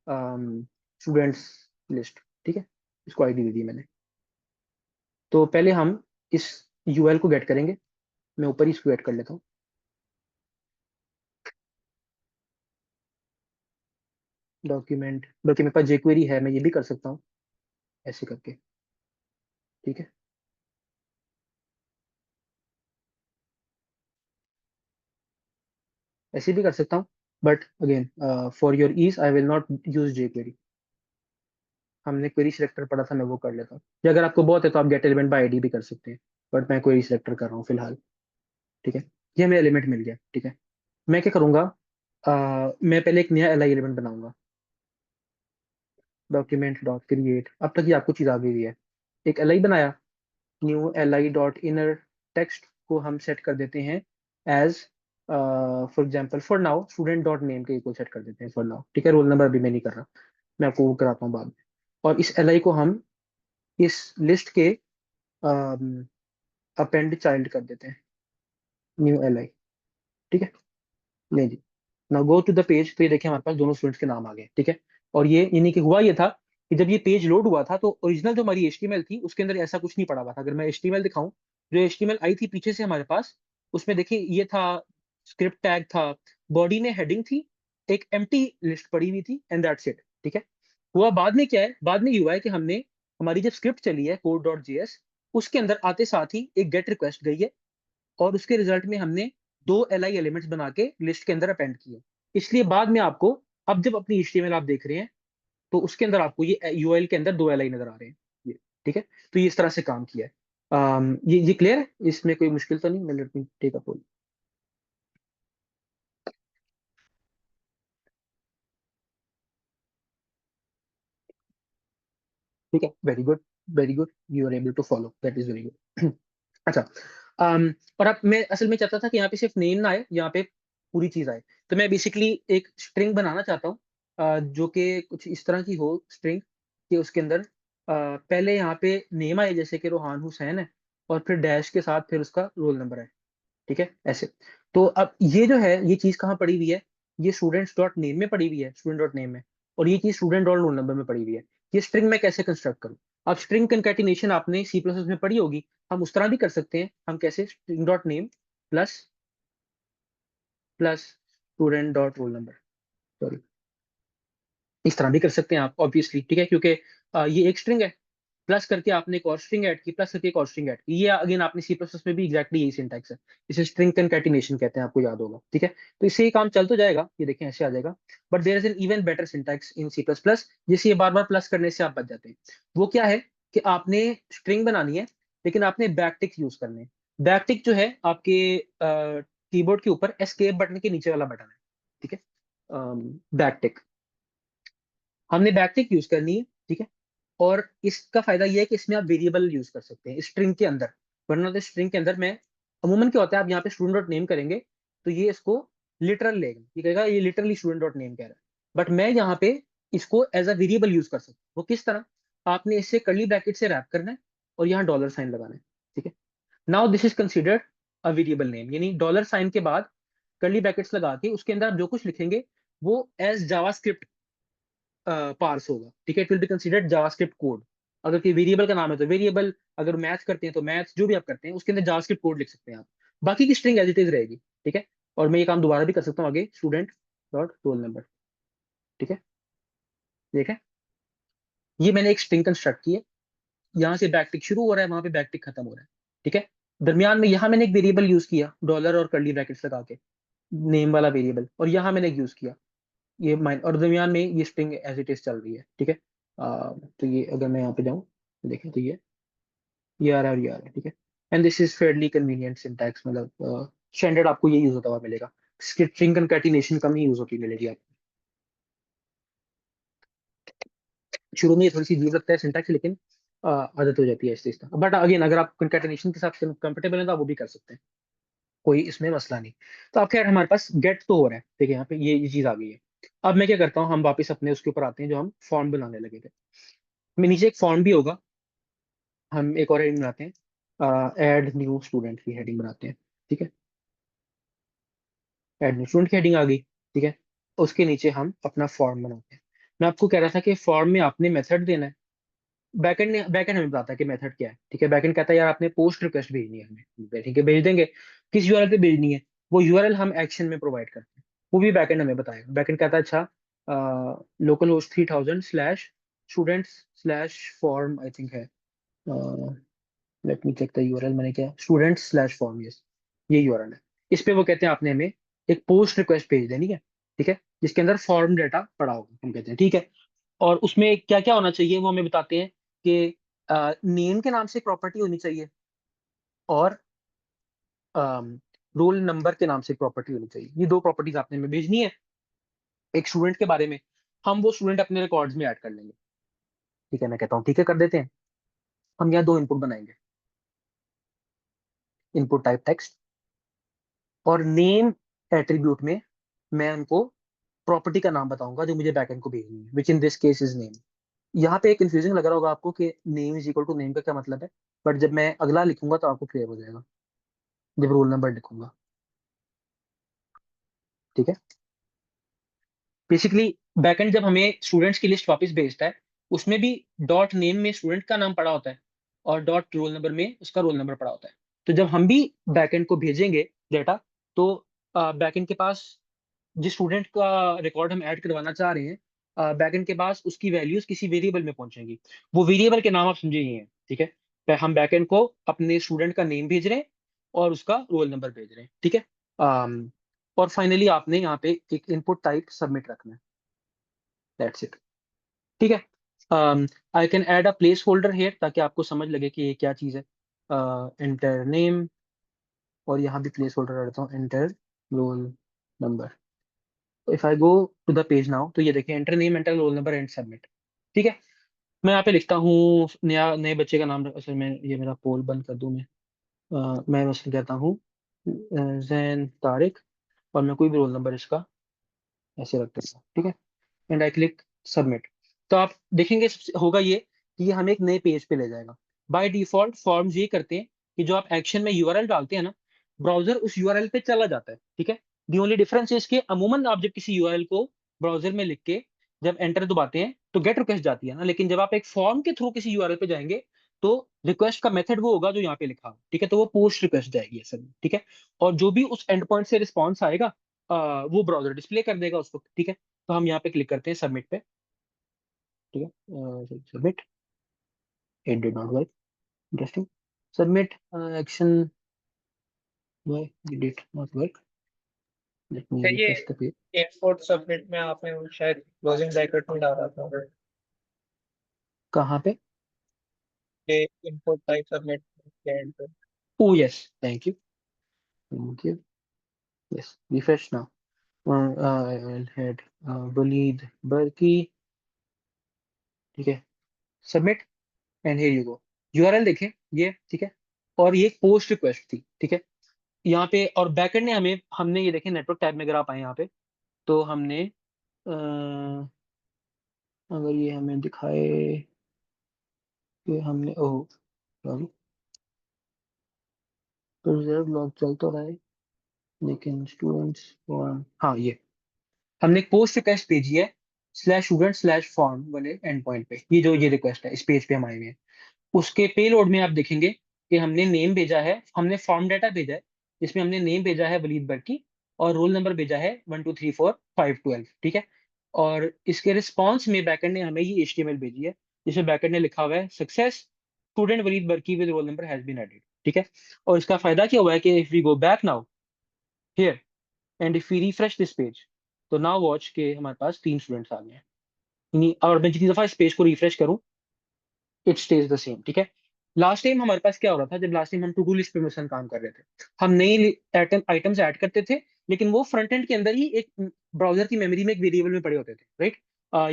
students list. ठीक है। इसको आईडी दे दी मैंने। तो पहले हम इस यूएल को गेट करेंगे। मैं ऊपर ही इसको गेट कर लेता हूँ। डॉक्यूमेंट, बल्कि मेरे पास जेक्वेरी है, मैं ये भी कर सकता हूँ ऐसे करके। ठीक है। ऐसे भी कर सकता हूँ, but again for your ease I will not use jQuery. हमने क्वेरी सिलेक्टर पढ़ा था, मैं वो कर लेता हूँ। या अगर आपको बहुत है तो आप गेट एलिमेंट बाय आईडी भी कर सकते हैं, बट मैं क्वेरी सिलेक्टर कर रहा हूँ फिलहाल। ठीक है। ये हमें एलिमेंट मिल गया। ठीक है। मैं क्या करूंगा, मैं पहले एक नया एल आई एलिमेंट बनाऊंगा। डॉक्यूमेंट डॉट क्रिएट, अब तक ये आपको चीज आ गई हुई है। एक एल आई बनाया, new L I dot inner text को हम सेट कर देते हैं as, for example for now student dot name के इक्वल सेट कर देते हैं फॉर नाउ। ठीक है। रोल नंबर अभी मैं नहीं कर रहा, मैं आपको वो कराता हूँ बाद में। और इस एल आई को हम इस लिस्ट के अपेंड चाइल्ड कर देते हैं, न्यू एल आई। ठीक है। नहीं जी। Now go to the page. तो ये देखिए हमारे पास दोनों स्टूडेंट्स के नाम आ गए। ठीक है। और ये यानी कि हुआ ये था कि जब ये पेज लोड हुआ था तो ओरिजिनल जो हमारी HTML थी उसके अंदर ऐसा कुछ नहीं पड़ा हुआ था। अगर मैं HTML दिखाऊं, जो HTML आई थी पीछे से हमारे पास, उसमें देखिए ये था, स्क्रिप्ट टैग था, बॉडी में हेडिंग थी, एक एम्प्टी लिस्ट पड़ी हुई थी, एंड दैट्स इट। ठीक है। हुआ बाद में क्या है, बाद में ये हुआ है कि हमने हमारी जब स्क्रिप्ट चली है code.js, उसके अंदर आते साथ ही एक गेट रिक्वेस्ट गई है, और उसके रिजल्ट में हमने दो एल आई एलिमेंट्स बना के लिस्ट के अंदर अपेंड किए। इसलिए बाद में आपको, अब जब अपनी HTML आप देख रहे हैं, तो उसके अंदर आपको ये URL के अंदर दो एल आई नजर आ रहे हैं। ये ठीक है। तो ये इस तरह से काम किया है। ये क्लियर है, इसमें कोई मुश्किल तो नहीं। मैं let me take a poll. ठीक है। Very good, very good, you are able to follow, that is very good. अच्छा। और अब मैं असल में चाहता था कि यहाँ पे सिर्फ नेम ना आए, यहाँ पे पूरी चीज आए। तो मैं बेसिकली एक स्ट्रिंग बनाना चाहता हूँ, जो कि कुछ इस तरह की हो स्ट्रिंग, कि उसके अंदर पहले यहाँ पे नेम आए, जैसे कि रोहान हुसैन है, और फिर डैश के साथ फिर उसका रोल नंबर है। ठीक है। ऐसे। तो अब ये जो है, ये चीज कहाँ पड़ी हुई है, ये स्टूडेंट्स डॉट नेम में पड़ी हुई है, स्टूडेंट डॉट नेम में। और ये चीज स्टूडेंट डॉट रोल नंबर में पड़ी हुई है। ये स्ट्रिंग मैं कैसे कंस्ट्रक्ट करूँ। अब स्ट्रिंग कंकैटिनेशन आपने C++ में पढ़ी होगी, हम उस तरह भी कर सकते हैं। हम कैसे, string dot name plus plus student dot roll number, sorry, इस तरह भी कर सकते हैं आप ऑब्वियसली। ठीक है। क्योंकि ये एक स्ट्रिंग है, प्लस करके आपने एक और स्ट्रिंग ऐड की, प्लस करके एक और स्ट्रिंग ऐड की। ये अगेन आपने C++ में भी एग्जैक्टली यही सिंटैक्स है। इसे स्ट्रिंग कंकैटिनेशन कहते हैं, आपको याद होगा। ठीक है। तो इससे ये काम चल तो जाएगा, ये देखें ऐसे आ जाएगा। But there is an even better syntax in C++, जिसे ये बार बार प्लस करने से आप बच जाते हैं। वो क्या है कि आपने स्ट्रिंग बनानी है, लेकिन आपने बैकटिक यूज करने हैं। बैकटिक जो है आपके कीबोर्ड के ऊपर एस्केप बटन के नीचे वाला बटन है। ठीक है। बैकटिक, हमने बैकटिक यूज करनी है। ठीक है। और इसका फायदा ये है कि इसमें आप वेरिएबल यूज कर सकते हैं स्ट्रिंग के अंदर। वरना तो स्ट्रिंग के अंदर मैं, अमूमन क्या होता है, आप यहाँ पे स्टूडेंट डॉट नेम करेंगे तो ये इसको लिटरल लेगा, ये कहेगा ये लिटरली स्टूडेंट डॉट नेम कह रहा है। बट मैं यहाँ पे इसको एज अ वेरिएबल यूज कर सकता हूँ। वो किस तरह, आपने इसे कर्ली ब्रैकेट से रैप करना है, और यहाँ डॉलर साइन लगाना है, ठीक है। Now this is considered a variable name, यानी डॉलर साइन के बाद कर्ली ब्रैकेट्स लगा के उसके अंदर आप जो कुछ लिखेंगे वो एज जावास्क्रिप्ट पार्स होगा, ठीक है। It will be considered JavaScript code. अगर कोई वेरिएबल का नाम है तो वेरिएबल, अगर मैथ करते हैं तो मैथ, जो भी आप करते हैं उसके अंदर जावास्क्रिप्ट कोड लिख सकते हैं आप। बाकी की स्ट्रिंग एज इट इज रहेगी, ठीक है। और मैं ये काम दोबारा भी कर सकता हूँ आगे, स्टूडेंट डॉट रोल नंबर, ठीक है। ठीक है, ये मैंने एक स्ट्रिंग कंस्ट्रक्ट की है, यहाँ से बैकटिक शुरू हो रहा है, वहां पे बैकटिक खत्म हो रहा है, ठीक है। दरमियान में यहाँ मैंने एक वेरिएबल यूज किया डॉलर और कर्ली ब्रैकेट्स लगा के, नेम वाला वेरिएबल, और यहाँ मैंने यूज किया ये माइन, और दरमियान में ये स्ट्रिंग एज इट इज चल रही है, ठीक है। तो ये अगर मैं यहाँ पे जाऊँ देखें तो ये आ रहा है और ये आ रहा है, ठीक है। And this is fairly convenient syntax, मतलब स्टैंडर्ड आपको ये यूज होता हुआ मिलेगा। स्ट्रिंग कंकैटिनेशन कम ही यूज होती मिलेगी आपको। शुरू में ये थोड़ी सी अजीब लगता है सिंटैक्स, लेकिन आदत हो जाती है इस चीज का। बट अगेन अगर आप कंकैटिनेशन के साथ कंफर्टेबल हैं तो आप वो भी कर सकते हैं, कोई इसमें मसला नहीं। तो अब खैर हमारे पास गेट तो हो रहा है, ठीक है, यहाँ पे ये चीज आ गई है। अब मैं क्या करता हूँ, हम वापस अपने उसके ऊपर आते हैं जो हम फॉर्म बनाने लगे थे। मैं नीचे एक फॉर्म भी होगा, हम एक और हेडिंग बनाते हैं, ऐड न्यू स्टूडेंट की हेडिंग बनाते हैं, ठीक है। ऐड न्यू स्टूडेंट की हेडिंग आ गई, ठीक है। उसके नीचे हम अपना फॉर्म बनाते हैं। मैं आपको कह रहा था कि फॉर्म में आपने मेथड देना है। बैकएंड हमें बताता है कि मेथड क्या है, ठीक है। बैकएंड कहता है यार आपने पोस्ट रिक्वेस्ट भेजनी है हमें, ठीक है, भेज देंगे। किस यूआरएल पे भेजनी है, वो यूआरएल हम एक्शन में प्रोवाइड करते हैं, वो भी बैकएंड हमें बताएगा। बैकएंड कहता है अच्छा, local host 3000 slash students slash form I think है, let me check the URL, मैंने क्या, स्टूडेंट्स स्लैश फॉर्म, यस, ये यूआरएल है। इस पे वो कहते हैं आपने हमें एक पोस्ट रिक्वेस्ट भेज देनी है, ठीक है, जिसके अंदर फॉर्म डाटा पड़ा होगा, हम कहते हैं ठीक है। और उसमें क्या क्या होना चाहिए वो हमें बताते हैं कि नेम के नाम से प्रॉपर्टी होनी चाहिए, और रोल नंबर के नाम से प्रॉपर्टी होनी चाहिए। ये दो प्रॉपर्टीज आपने हमें भेजनी है एक स्टूडेंट के बारे में। हम वो स्टूडेंट अपने रिकॉर्ड्स में ऐड कर लेंगे, ठीक है। मैं कहता हूँ ठीक है, कर देते हैं। हम यहाँ दो इनपुट बनाएंगे, इनपुट टाइप टेक्स्ट, और नेम एट्रीब्यूट में मैं उनको प्रॉपर्टी का नाम बताऊंगा जो मुझे बैकएंड को भेजनी है, which in this case is name. यहाँ पे एक कंफ्यूजन लग रहा होगा आपको कि name is equal to name का क्या मतलब है, बट जब मैं अगला लिखूंगा तो आपको क्लियर हो जाएगा, जब रोल नंबर लिखूंगा, ठीक है। बेसिकली बैकएंड जब हमें स्टूडेंट्स की लिस्ट वापस भेजता है, उसमें भी डॉट नेम में स्टूडेंट का नाम पड़ा होता है, और डॉट रोल नंबर में उसका रोल नंबर पड़ा होता है। तो जब हम भी बैकएंड को भेजेंगे डेटा, तो बैकएंड के पास जिस स्टूडेंट का रिकॉर्ड हम ऐड करवाना चाह रहे हैं, बैकएंड के पास उसकी वैल्यूज किसी वेरिएबल में पहुंचेंगी। वो वेरिएबल के नाम आप समझे ही हैं, ठीक है। हम बैकएंड को अपने स्टूडेंट का नेम भेज रहे हैं और उसका रोल नंबर भेज रहे हैं, ठीक है। और फाइनली आपने यहाँ पे एक इनपुट टाइप सबमिट रखना है, दैट्स इट, ठीक है। I can add a placeholder here ताकि आपको समझ लगे कि ये क्या चीज़ है। एंटर नेम, और यहाँ भी प्लेस होल्डर डालता हूँ, enter roll number. If I go to the page now, तो ये देखिए, enter name, enter roll number and submit, ठीक है। मैं यहाँ पे लिखता हूँ नया, नए बच्चे का नाम, असल में ये मेरा पोल बंद कर दूं मैं। मैं बस कहता हूँ जैन तारिक, और मैं कोई भी रोल नंबर इसका ऐसे रख देता हूँ, ठीक है। And I click submit. तो आप देखेंगे होगा ये कि ये हमें एक नए पेज पे ले जाएगा। बाय डिफॉल्ट फॉर्म्स ये करते हैं कि जो आप एक्शन में यूआरएल डालते हैं ना, ब्राउजर उस यूआरएल पे चला जाता है, ठीक है। दी ओनली डिफरेंस इज के अमूमन आप जब किसी यूआरएल को ब्राउजर में लिख के जब एंटर दबाते हैं तो गेट रिक्वेस्ट जाती है ना, लेकिन जब आप एक फॉर्म के थ्रू किसी यूआरएल पे जाएंगे तो रिक्वेस्ट का मेथड वो होगा जो यहाँ पे लिखा हो, ठीक है। तो वो पोस्ट रिक्वेस्ट जाएगी असल में, ठीक है। और जो भी उस एंड पॉइंट से रिस्पॉन्स आएगा, वो ब्राउजर डिस्प्ले कर देगा उसको, ठीक है। तो हम यहाँ पे क्लिक करते हैं सबमिट पे, ठीक है। Submit, it did not work, interesting. Submit action, why did it not work, let me ये refresh the page. Import submit में आपने वो शायद क्लोजिंग ब्रैकेट में डाला था कहाँ पे? कि इंपोर्ट टाइप सबमिट के एंड पे। Oh yes, thank you, yes, refresh now. I will head Waleed Barki, ठीक है। Submit, and here you go. URL देखें ये, ठीक है। और ये पोस्ट रिक्वेस्ट थी, ठीक है। यहाँ पे और बैकएंड ने हमने ये देखें नेटवर्क टैब में, अगर आप आए यहाँ पे तो हमने अगर ये हमें दिखाए कि हमने, ओह सॉरी, तो रिजर्व लॉग चल तो रहा है, लेकिन स्टूडेंट्स फॉर्म, हाँ ये हमने एक पोस्ट रिक्वेस्ट भेजी है स्लैश स्टूडेंट स्लैश फॉर्म वाले एंड पॉइंट पे, ये रिक्वेस्ट है इस पेज पे हम आए हुए हैं। उसके पेलोड में आप देखेंगे कि हमने नेम भेजा है, हमने फॉर्म डाटा भेजा है, जिसमें हमने नेम भेजा है वलीद बर्की, और रोल नंबर भेजा है 1 2 3 4 5 12, ठीक है। और इसके रिस्पॉन्स में बैकेंड ने हमें ये HTML भेजी है, जिसमें बैकेंड ने लिखा हुआ है success, student Waleed Barki with roll number has been added, ठीक है। और इसका फायदा क्या हुआ है कि if we go back now here and if we refresh this page, तो नाउ वॉच के हमारे पास 3 स्टूडेंट्स आ गए हैं। और मैं जितनी दफा इस पेज को रिफ्रेश करूं, इट स्टेज द सेम, ठीक है। लास्ट टाइम हमारे पास क्या हो रहा था, जब लास्ट टाइम हम टू डू लिस्ट पे मिशन काम कर रहे थे, हम नई आइटम्स ऐड करते थे, लेकिन वो फ्रंट एंड के अंदर ही एक ब्राउजर की मेमोरी में एक वेरिएबल में पड़े होते थे, राइट।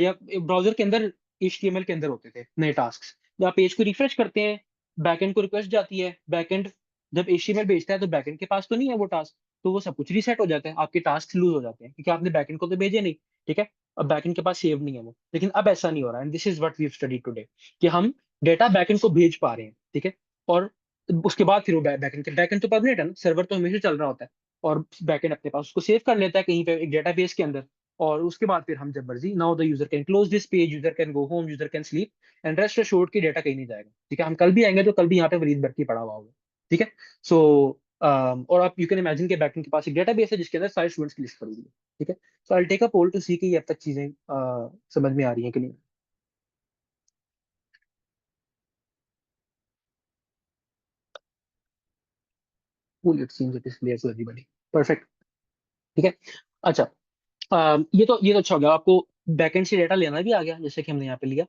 या ब्राउजर के अंदर HTML के अंदर होते थे नए टास्क। जब आप पेज को रिफ्रेश करते हैं, बैकएंड को रिक्वेस्ट जाती है, बैकएंड जब HTML भेजता है तो बैकएंड के पास तो नहीं है वो टास्क, तो वो सब कुछ रीसेट हो जाता है, आपके टास्क लूज हो जाते हैं क्योंकि आपने बैकएंड को तो भेजे नहीं, ठीक है। अब बैकएंड के पास सेव नहीं है वो, लेकिन अब ऐसा नहीं हो रहा है, and this is what we have studied today, कि हम डेटा बैकएंड को भेज पा रहे हैं, ठीक है। और उसके बाद फिर वो बैकएंड तो परमानेंट है ना, सर्वर तो हमेशा चल रहा होता है, और बैकएंड अपने पास उसको सेव कर लेता है कहीं पे एक डेटाबेस के अंदर। और उसके बाद फिर हम जब मर्जी, now the user can close this page, user can go home, user can sleep, and rest assured कि डेटा कहीं नहीं जाएगा, ठीक है। हम कल भी आएंगे तो कल भी यहाँ पे वरीद भर के पड़ा हुआ होगा, ठीक है। सो और आप यू कैन इमेजिन के बैकएंड के पास एक डेटाबेस है जिसके अंदर सारे स्टूडेंट्स की लिस्ट पड़ी हुई है, ठीक है। सो आई टेक अ पोल टू सी कि ये अब तक चीजें समझ में आ रही हैं कि नहीं। Cool, it seems it is clear to everybody. Perfect. ठीक है। अच्छा, ये तो अच्छा हो गया, आपको बैकएंड से डेटा लेना भी आ गया, जैसे कि हमने यहाँ पे लिया,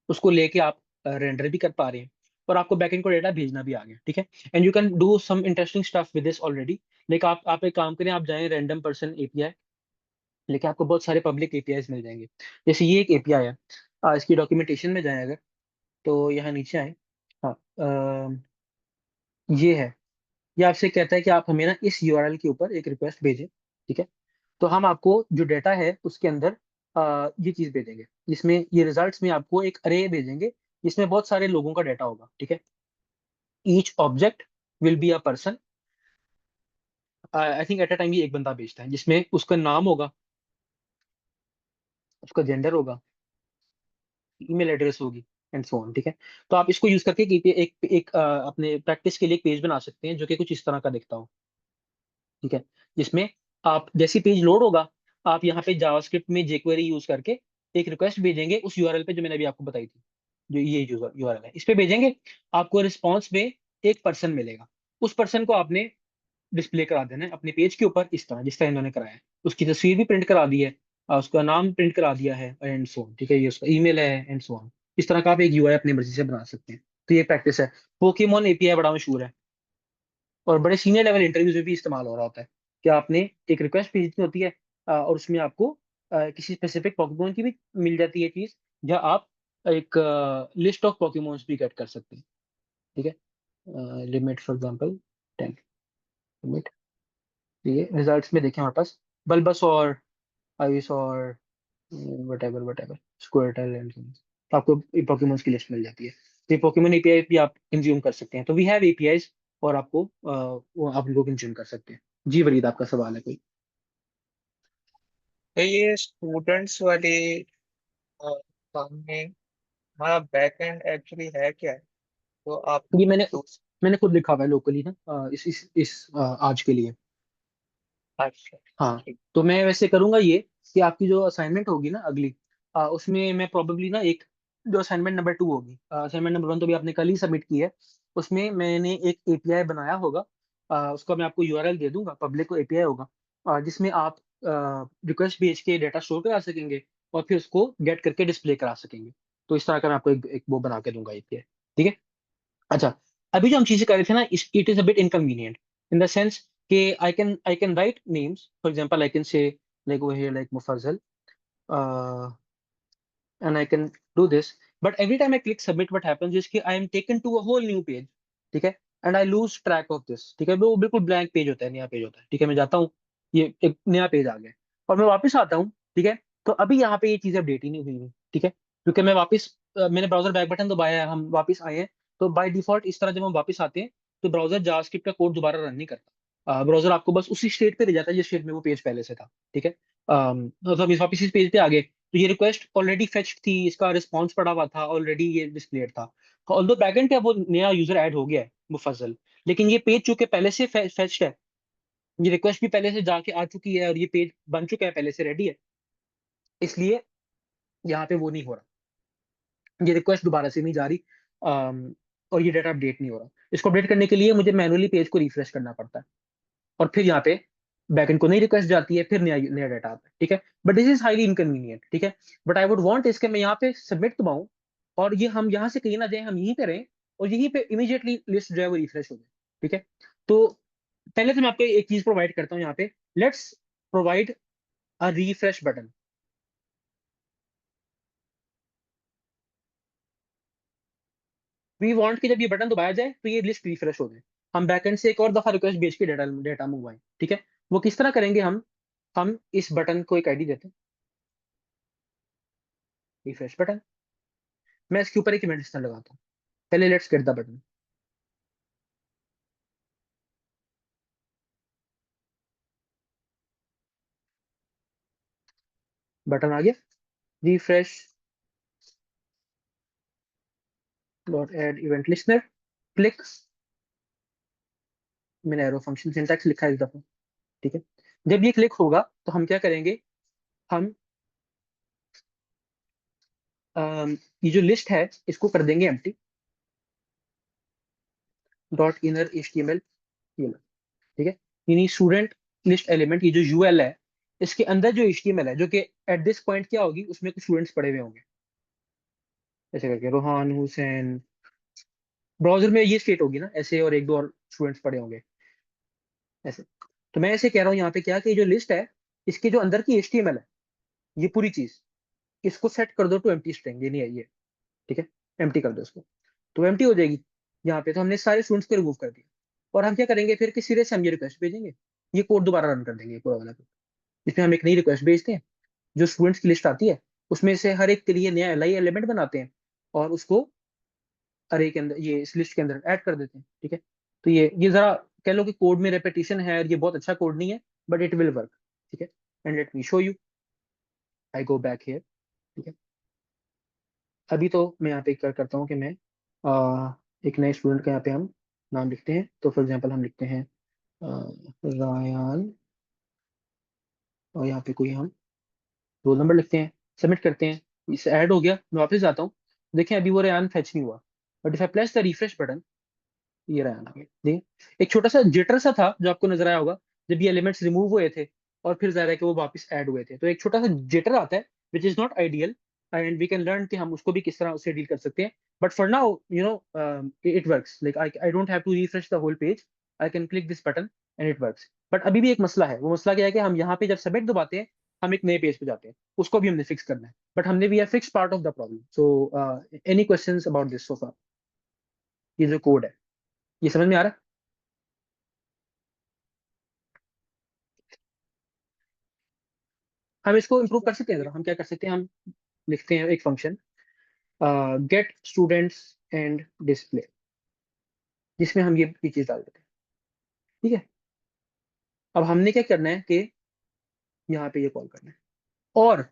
उसको लेके आप रेंडर भी कर पा रहे हैं, और आपको बैकएंड को डेटा भेजना भी आ गया, ठीक है। And you can do some interesting stuff with this already. Like आप एक काम करें, आप जाएं रैंडम पर्सन एपीआई, लेकिन आपको बहुत सारे पब्लिक एपीआई मिल जाएंगे। जैसे ये एक एपीआई है, इसकी डॉक्यूमेंटेशन में जाएं अगर, तो यहाँ नीचे आए, हाँ, ये है, ये आपसे कहता है कि आप हमें ना इस यूआरएल के ऊपर एक रिक्वेस्ट भेजें, ठीक है। तो हम आपको जो डेटा है उसके अंदर ये चीज भेजेंगे, जिसमें ये रिजल्ट्स में आपको एक अरे भेजेंगे, जिसमें बहुत सारे लोगों का डेटा होगा, ठीक है। Each object will be a person, I think at a time ये एक बंदा भेजता है, जिसमें उसका नाम होगा, उसका जेंडर होगा, ईमेल एड्रेस होगी, एंड सो ऑन, ठीक है। तो आप इसको यूज करके अपने प्रैक्टिस के लिए एक पेज बना सकते हैं जो कि कुछ इस तरह का दिखता हो, ठीक है। जिसमें आप जैसे पेज लोड होगा, आप यहाँ पे जावास्क्रिप्ट में jQuery यूज करके एक रिक्वेस्ट भेजेंगे उस यूआरएल पे जो मैंने अभी आपको बताई थी, जो ये यूआरएल है, इस पे भेजेंगे, आपको रिस्पॉन्स में एक पर्सन मिलेगा, उस पर्सन को आपने डिस्प्ले करा देना है अपने पेज के ऊपर इस तरह, जिस तरह इन्होंने कराया है। उसकी तस्वीर भी प्रिंट करा दी है, उसका नाम प्रिंट करा दिया है, एंड सो ऑन, ठीक है, ये उसका ईमेल है, एंड सो ऑन। इस तरह का आप एक यूआई अपनी मर्जी से बना सकते हैं। तो ये प्रैक्टिस है। पोकेमोन एपीआई बड़ा मशहूर है, और बड़े सीनियर लेवल इंटरव्यूज में भी इस्तेमाल हो रहा होता है, कि आपने एक रिक्वेस्ट भेजनी होती है, और उसमें आपको किसी स्पेसिफिक पॉकीमोन की भी मिल जाती है चीज, या आप एक लिस्ट ऑफ पॉकीमोन्स भी गेट कर सकते हैं, ठीक है। लिमिट फॉर एग्जांपल 10, लिमिट, ये रिजल्ट्स में देखें हमारे पास बल्बस और आइस और वट एवर स्क्विर्टल एंड तो आपको पॉकीमोन्स की लिस्ट मिल जाती है। तो ये पोकेमोन एपीआई भी आप कंज्यूम कर सकते हैं, तो वी हैव एपीआईज, और आपको वो आप इनको कंज्यूम कर सकते हैं। जी वरीद, आपका सवाल है कोई? तो ये स्टूडेंट्स वाली काम में हमारा बैकएंड एक्चुअली है क्या है, तो आप ये मैंने तो मैंने खुद लिखा हुआ है लोकली ना, आज के लिए। अच्छा, हाँ, ठीक। तो मैं वैसे करूंगा ये, कि आपकी जो असाइनमेंट होगी ना अगली, उसमें मैं प्रोबेबली ना एक, जो असाइनमेंट नंबर 2 होगी, असाइनमेंट नंबर 1 तो भी आपने कल ही सबमिट की है, उसमें मैंने एक एपीआई बनाया होगा, उसका मैं आपको यूआरएल दे दूंगा, पब्लिक एपीआई होगा, जिसमें आप रिक्वेस्ट भेज के डेटा स्टोर करा सकेंगे, और फिर उसको गेट करके डिस्प्ले करा सकेंगे। तो इस तरह का मैं आपको एक वो बना के दूंगा एपीआई, ठीक है। अच्छा, अभी जो हम चीजें कर रहे थे ना, it is a bit inconvenient in the sense कि I can write names, for example I can say like over here like Mufazzal, and I can do this. But every time I click submit, what happens is कि I am taken to a whole new page, ठीक है, and I lose track of this, ठीक है। वो बिल्कुल ब्लैंक पेज होता है, नया पेज होता है, ठीक है। मैं जाता हूँ, ये एक नया पेज आ गया, और मैं वापस आता हूँ, ठीक है। तो अभी यहाँ पे ये चीज अपडेट ही नहीं हुई है, ठीक है, क्योंकि मैं वापस मैंने ब्राउजर बैक बटन दबाया है, हम वापस आए हैं, तो बाय डिफॉल्ट इस तरह जब हम वापस आते हैं तो ब्राउजर जावास्क्रिप्ट का कोड दोबारा रन नहीं करता। ब्राउजर आपको बस उसी स्टेट पे ले जाता है जिस स्टेट में वो पेज पहले से था। ठीक है। तो हम इस वापस इस पेज पे आ गए तो ये रिक्वेस्ट ऑलरेडी फेच्ड थी, इसका रिस्पॉन्स पड़ा हुआ था, ऑलरेडी ये डिस्प्लेड था। ऑल्दो बैकएंड पे अब वो नया यूजर ऐड हो गया है मुफज्जल, लेकिन ये पेज चूंकि पहले से फेच्ड है, ये रिक्वेस्ट भी पहले से जाके आ चुकी है और ये पेज बन चुका है, पहले से रेडी है, इसलिए यहाँ पे वो नहीं हो रहा, ये रिक्वेस्ट दोबारा से नहीं जा रही। और ये डाटा अपडेट नहीं हो रहा। इसको अपडेट करने के लिए मुझे मैनुअली पेज को रिफ्रेश करना पड़ता है और फिर यहाँ पे बैकएंड को नई रिक्वेस्ट जाती है, फिर नया नया डाटा आता है। ठीक है। But this is highly inconvenient. ठीक है। बट आई वुड वांट इसके मैं यहाँ पे सबमिट दबाऊं और ये हम यहाँ से कहीं ना जाए, हम यहीं पे रहें और यहीं पे इमीडिएटली लिस्ट जो है वो रिफ्रेश हो जाए। ठीक है। तो पहले तो मैं आपको एक चीज प्रोवाइड करता हूँ यहाँ पे, let's provide a refresh button. We want कि जब ये बटन दबाया जाए तो ये लिस्ट रिफ्रेश हो जाए, हम बैकएंड से एक और दफा रिक्वेस्ट भेज के डेटा डेटा मंगवाएं। ठीक है। वो किस तरह करेंगे, हम इस बटन को एक आईडी देते हैं, रिफ्रेश बटन। मैं इसके ऊपर एक इवेंट लिस्टनर लगाता हूँ। पहले let's get the button. Button आ गया, refresh dot add event listener, click. मैंने एरो फंक्शन सिंटैक्स लिखा है इस दफा। ठीक है। जब ये क्लिक होगा तो हम क्या करेंगे, हम ये जो लिस्ट है इसको कर देंगे एम्प्टी, डॉट इनर एचटीएमएल। ठीक है। यानी स्टूडेंट लिस्ट एलिमेंट, ये जो यूएल है, इसके अंदर जो एचटीएमएल है, जो कि एट दिस पॉइंट क्या होगी, उसमें कुछ स्टूडेंट्स पड़े हुए होंगे, ऐसे करके रोहान हुसैन। ब्राउजर में ये स्टेट होगी ना ऐसे, और एक दो और स्टूडेंट्स पड़े होंगे ऐसे। तो मैं ऐसे कह रहा हूँ यहाँ पे क्या कि जो लिस्ट है इसके जो अंदर की एचटीएमएल है, ये पूरी चीज, इसको सेट कर दो टू एम्प्टी स्ट्रिंग, ये नहीं है ये। ठीक है। एम्प्टी कर दो इसको, तो एम्प्टी हो जाएगी। यहाँ पे तो हमने सारे स्टूडेंट्स को रिमूव कर दिया। और हम क्या करेंगे फिर कि सिरे से हम ये रिक्वेस्ट भेजेंगे, ये कोड दोबारा रन कर देंगे पूरा वाला। इसमें हम एक नई रिक्वेस्ट भेजते हैं, जो स्टूडेंट्स की लिस्ट आती है उसमें से हर एक के लिए नया एल आई एलिमेंट बनाते हैं और उसको अरे के अंदर, ये इस लिस्ट के अंदर ऐड कर देते हैं। ठीक है। तो ये जरा कह लो कि कोड में रेपिटेशन है और ये बहुत अच्छा कोड नहीं है, बट इट विल वर्क। ठीक है। And let me show you, I go back here. ठीक है। अभी तो मैं यहाँ पे क्या करता हूँ कि मैं एक नए स्टूडेंट का यहाँ पे हम नाम लिखते हैं। तो फॉर एग्जांपल हम लिखते हैं रायान, और यहाँ पे कोई हम रोल नंबर लिखते हैं, सबमिट करते हैं। इसे ऐड हो गया, मैं वापस आता हूँ। देखें अभी वो रेयान फेच नहीं हुआ, but if I press the refresh button, ये रेयान आ गया। देखिए एक छोटा सा जिटर सा था जो आपको नजर आया होगा जब ये एलिमेंट्स रिमूव हुए थे और फिर जाहिर है कि वो वापस ऐड हुए थे, तो एक छोटा सा जिटर आता है which is not ideal. And we can learn कि हम उसको भी किस तरह उससे डील कर सकते हैं। But for now you know it works, like I don't have to refresh the whole page, I can click this button and it works. But अभी भी एक मसला है, वो मसला क्या है कि हम यहाँ पे जब सबमिट दबाते हैं हम एक नए पेज पे जाते हैं, उसको भी हमने फिक्स करना है। बट हमने we are fix part of the problem. So any questions about this so far, ये जो कोड है ये समझ में आ रहा है? हम इसको इम्प्रूव कर सकते हैं, जरा हम क्या कर सकते हैं, हम लिखते हैं एक function gate students and display, जिसमें हम ये चीज डाल देते हैं। ठीक है। अब हमने क्या करना है कि यहाँ पे ये कॉल करना है, और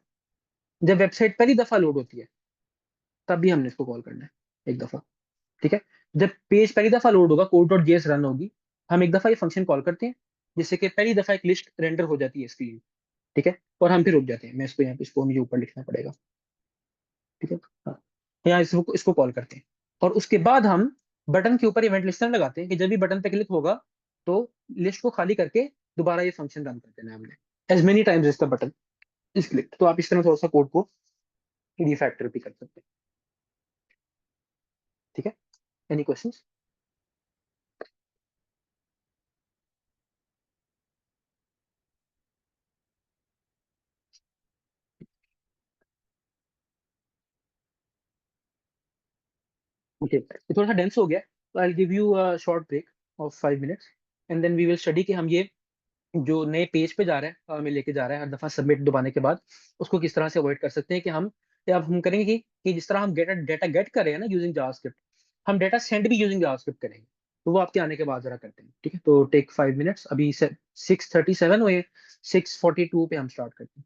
जब वेबसाइट पहली दफा लोड होती है तब भी हमने इसको कॉल करना है एक दफा। ठीक है। जब पेज पहली दफा लोड होगा, कोड डॉट जेएस रन होगी, हम एक दफा ये फंक्शन कॉल करते हैं, जिससे कि पहली दफा एक लिस्ट रेंडर हो जाती है स्क्रीन। ठीक है। और हम फिर रुक जाते हैं, मैं इसको यहाँ पे, इसको मुझे ऊपर लिखना पड़ेगा। ठीक है। हाँ, यहाँ इसको इसको कॉल करते हैं और उसके बाद हम बटन के ऊपर इवेंट लिस्टनर लगाते हैं कि जब भी बटन पे क्लिक होगा तो लिस्ट को खाली करके दोबारा ये फंक्शन रन कर देना है हमने, as many times as the button is click. तो आप इस तरह थोड़ा सा कोड को रिफैक्टर भी कर सकते हैं। ठीक है। Any questions? ओके, ये थोड़ा सा डेंस हो गया, तो I give you a short break of 5 minutes and then we will study कि हम ये जो नए पेज पे जा रहे हैं हमें लेके जा रहा है हर दफा सबमिट दबाने के बाद, उसको किस तरह से अवॉइड कर सकते हैं कि हम, या अब हम करेंगे कि जिस तरह हम गेट डेटा गेट कर रहे हैं ना यूजिंग जावास्क्रिप्ट, हम डेटा सेंड भी यूजिंग जावास्क्रिप्ट करेंगे, तो वो आपके आने के बाद जरा करते हैं, ठीक है? तो टेक 5 मिनट्स, अभी 6:37 हुए, 6:42 पे हम स्टार्ट करते हैं।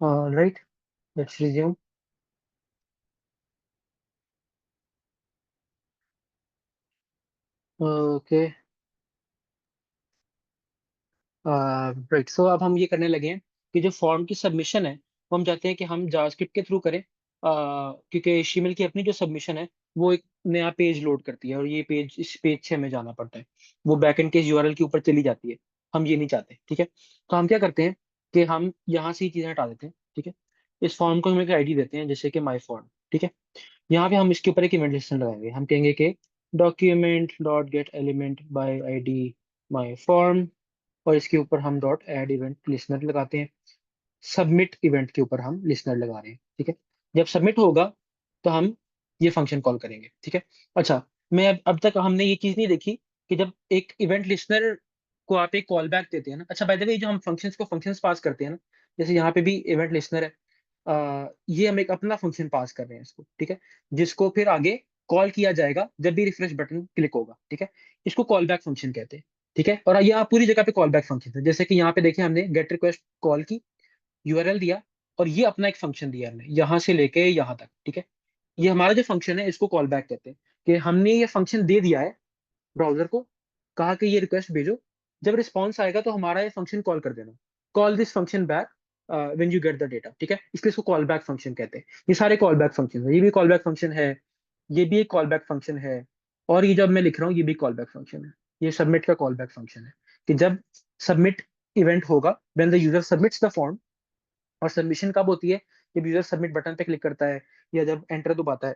Right, let's resume. Okay, right. So अब हम ये करने लगे हैं कि जो फॉर्म की सबमिशन है वो हम चाहते हैं कि हम जावास्क्रिप्ट के थ्रू करें, क्योंकि एचटीएमएल की अपनी जो सबमिशन है वो एक नया पेज लोड करती है, और ये पेज, इस पेज से हमें जाना पड़ता है, वो बैकएंड के यूआरएल के ऊपर चली जाती है। हम ये नहीं चाहते, ठीक है। तो हम क्या करते हैं कि हम यहाँ से ये चीजें हटा देते हैं, ठीक है। इस फॉर्म को हम एक आईडी देते हैं, जैसे कि माई फॉर्म, ठीक है। यहाँ पे हम इसके ऊपर एक इवेंट लिस्टन लगाएंगे। हम कहेंगे कि document dot get element by ID my form, और इसके ऊपर हम डॉट ऐड इवेंट लिसनर लगाते हैं। सबमिट इवेंट के ऊपर हम लिसनर लगा रहे हैं, ठीक है। जब सबमिट होगा तो हम ये फंक्शन कॉल करेंगे, ठीक है। अच्छा, मैं अब तक हमने ये चीज नहीं देखी कि जब एक इवेंट लिसनर को आप एक कॉल बैक देते हैं ना, अच्छा बाय द वे, जो हम फंक्शंस पास करते हैं ना, जैसे यहाँ पे भी इवेंट लिसनर है, ये हम एक अपना फंक्शन पास कर रहे हैं इसको, ठीक है, जिसको फिर आगे कॉल किया जाएगा जब भी रिफ्रेश बटन क्लिक होगा, ठीक है। इसको कॉल बैक फंक्शन कहते हैं, ठीक है। और यहाँ पूरी जगह पे कॉल बैक फंक्शन है, जैसे कि यहाँ पे देखिए हमने गेट रिक्वेस्ट कॉल की, यूआरएल दिया, और ये अपना एक फंक्शन दिया हमने यहाँ से लेके यहाँ तक, ठीक है। ये हमारा जो फंक्शन है इसको कॉल बैक कहते हैं, कि हमने ये फंक्शन दे दिया है ब्राउजर को, कहा कि ये रिक्वेस्ट भेजो, जब रिस्पॉन्स आएगा तो हमारा ये फंक्शन कॉल कर देना, call this function back when you get the data, ठीक है। इसलिए इसको कॉल बैक फंक्शन कहते हैं। ये सारे कॉल बैक फंक्शन है, ये भी कॉल बैक फंक्शन है, ये भी एक कॉल बैक फंक्शन है, और ये जब मैं लिख रहा हूँ ये भी कॉल बैक फंक्शन है। ये सबमिट का कॉल बैक फंक्शन है, कि जब सबमिट इवेंट होगा, when the user submits the form. और सबमिशन कब होती है? जब यूजर सबमिट बटन पे क्लिक करता है या जब एंटर दबाता है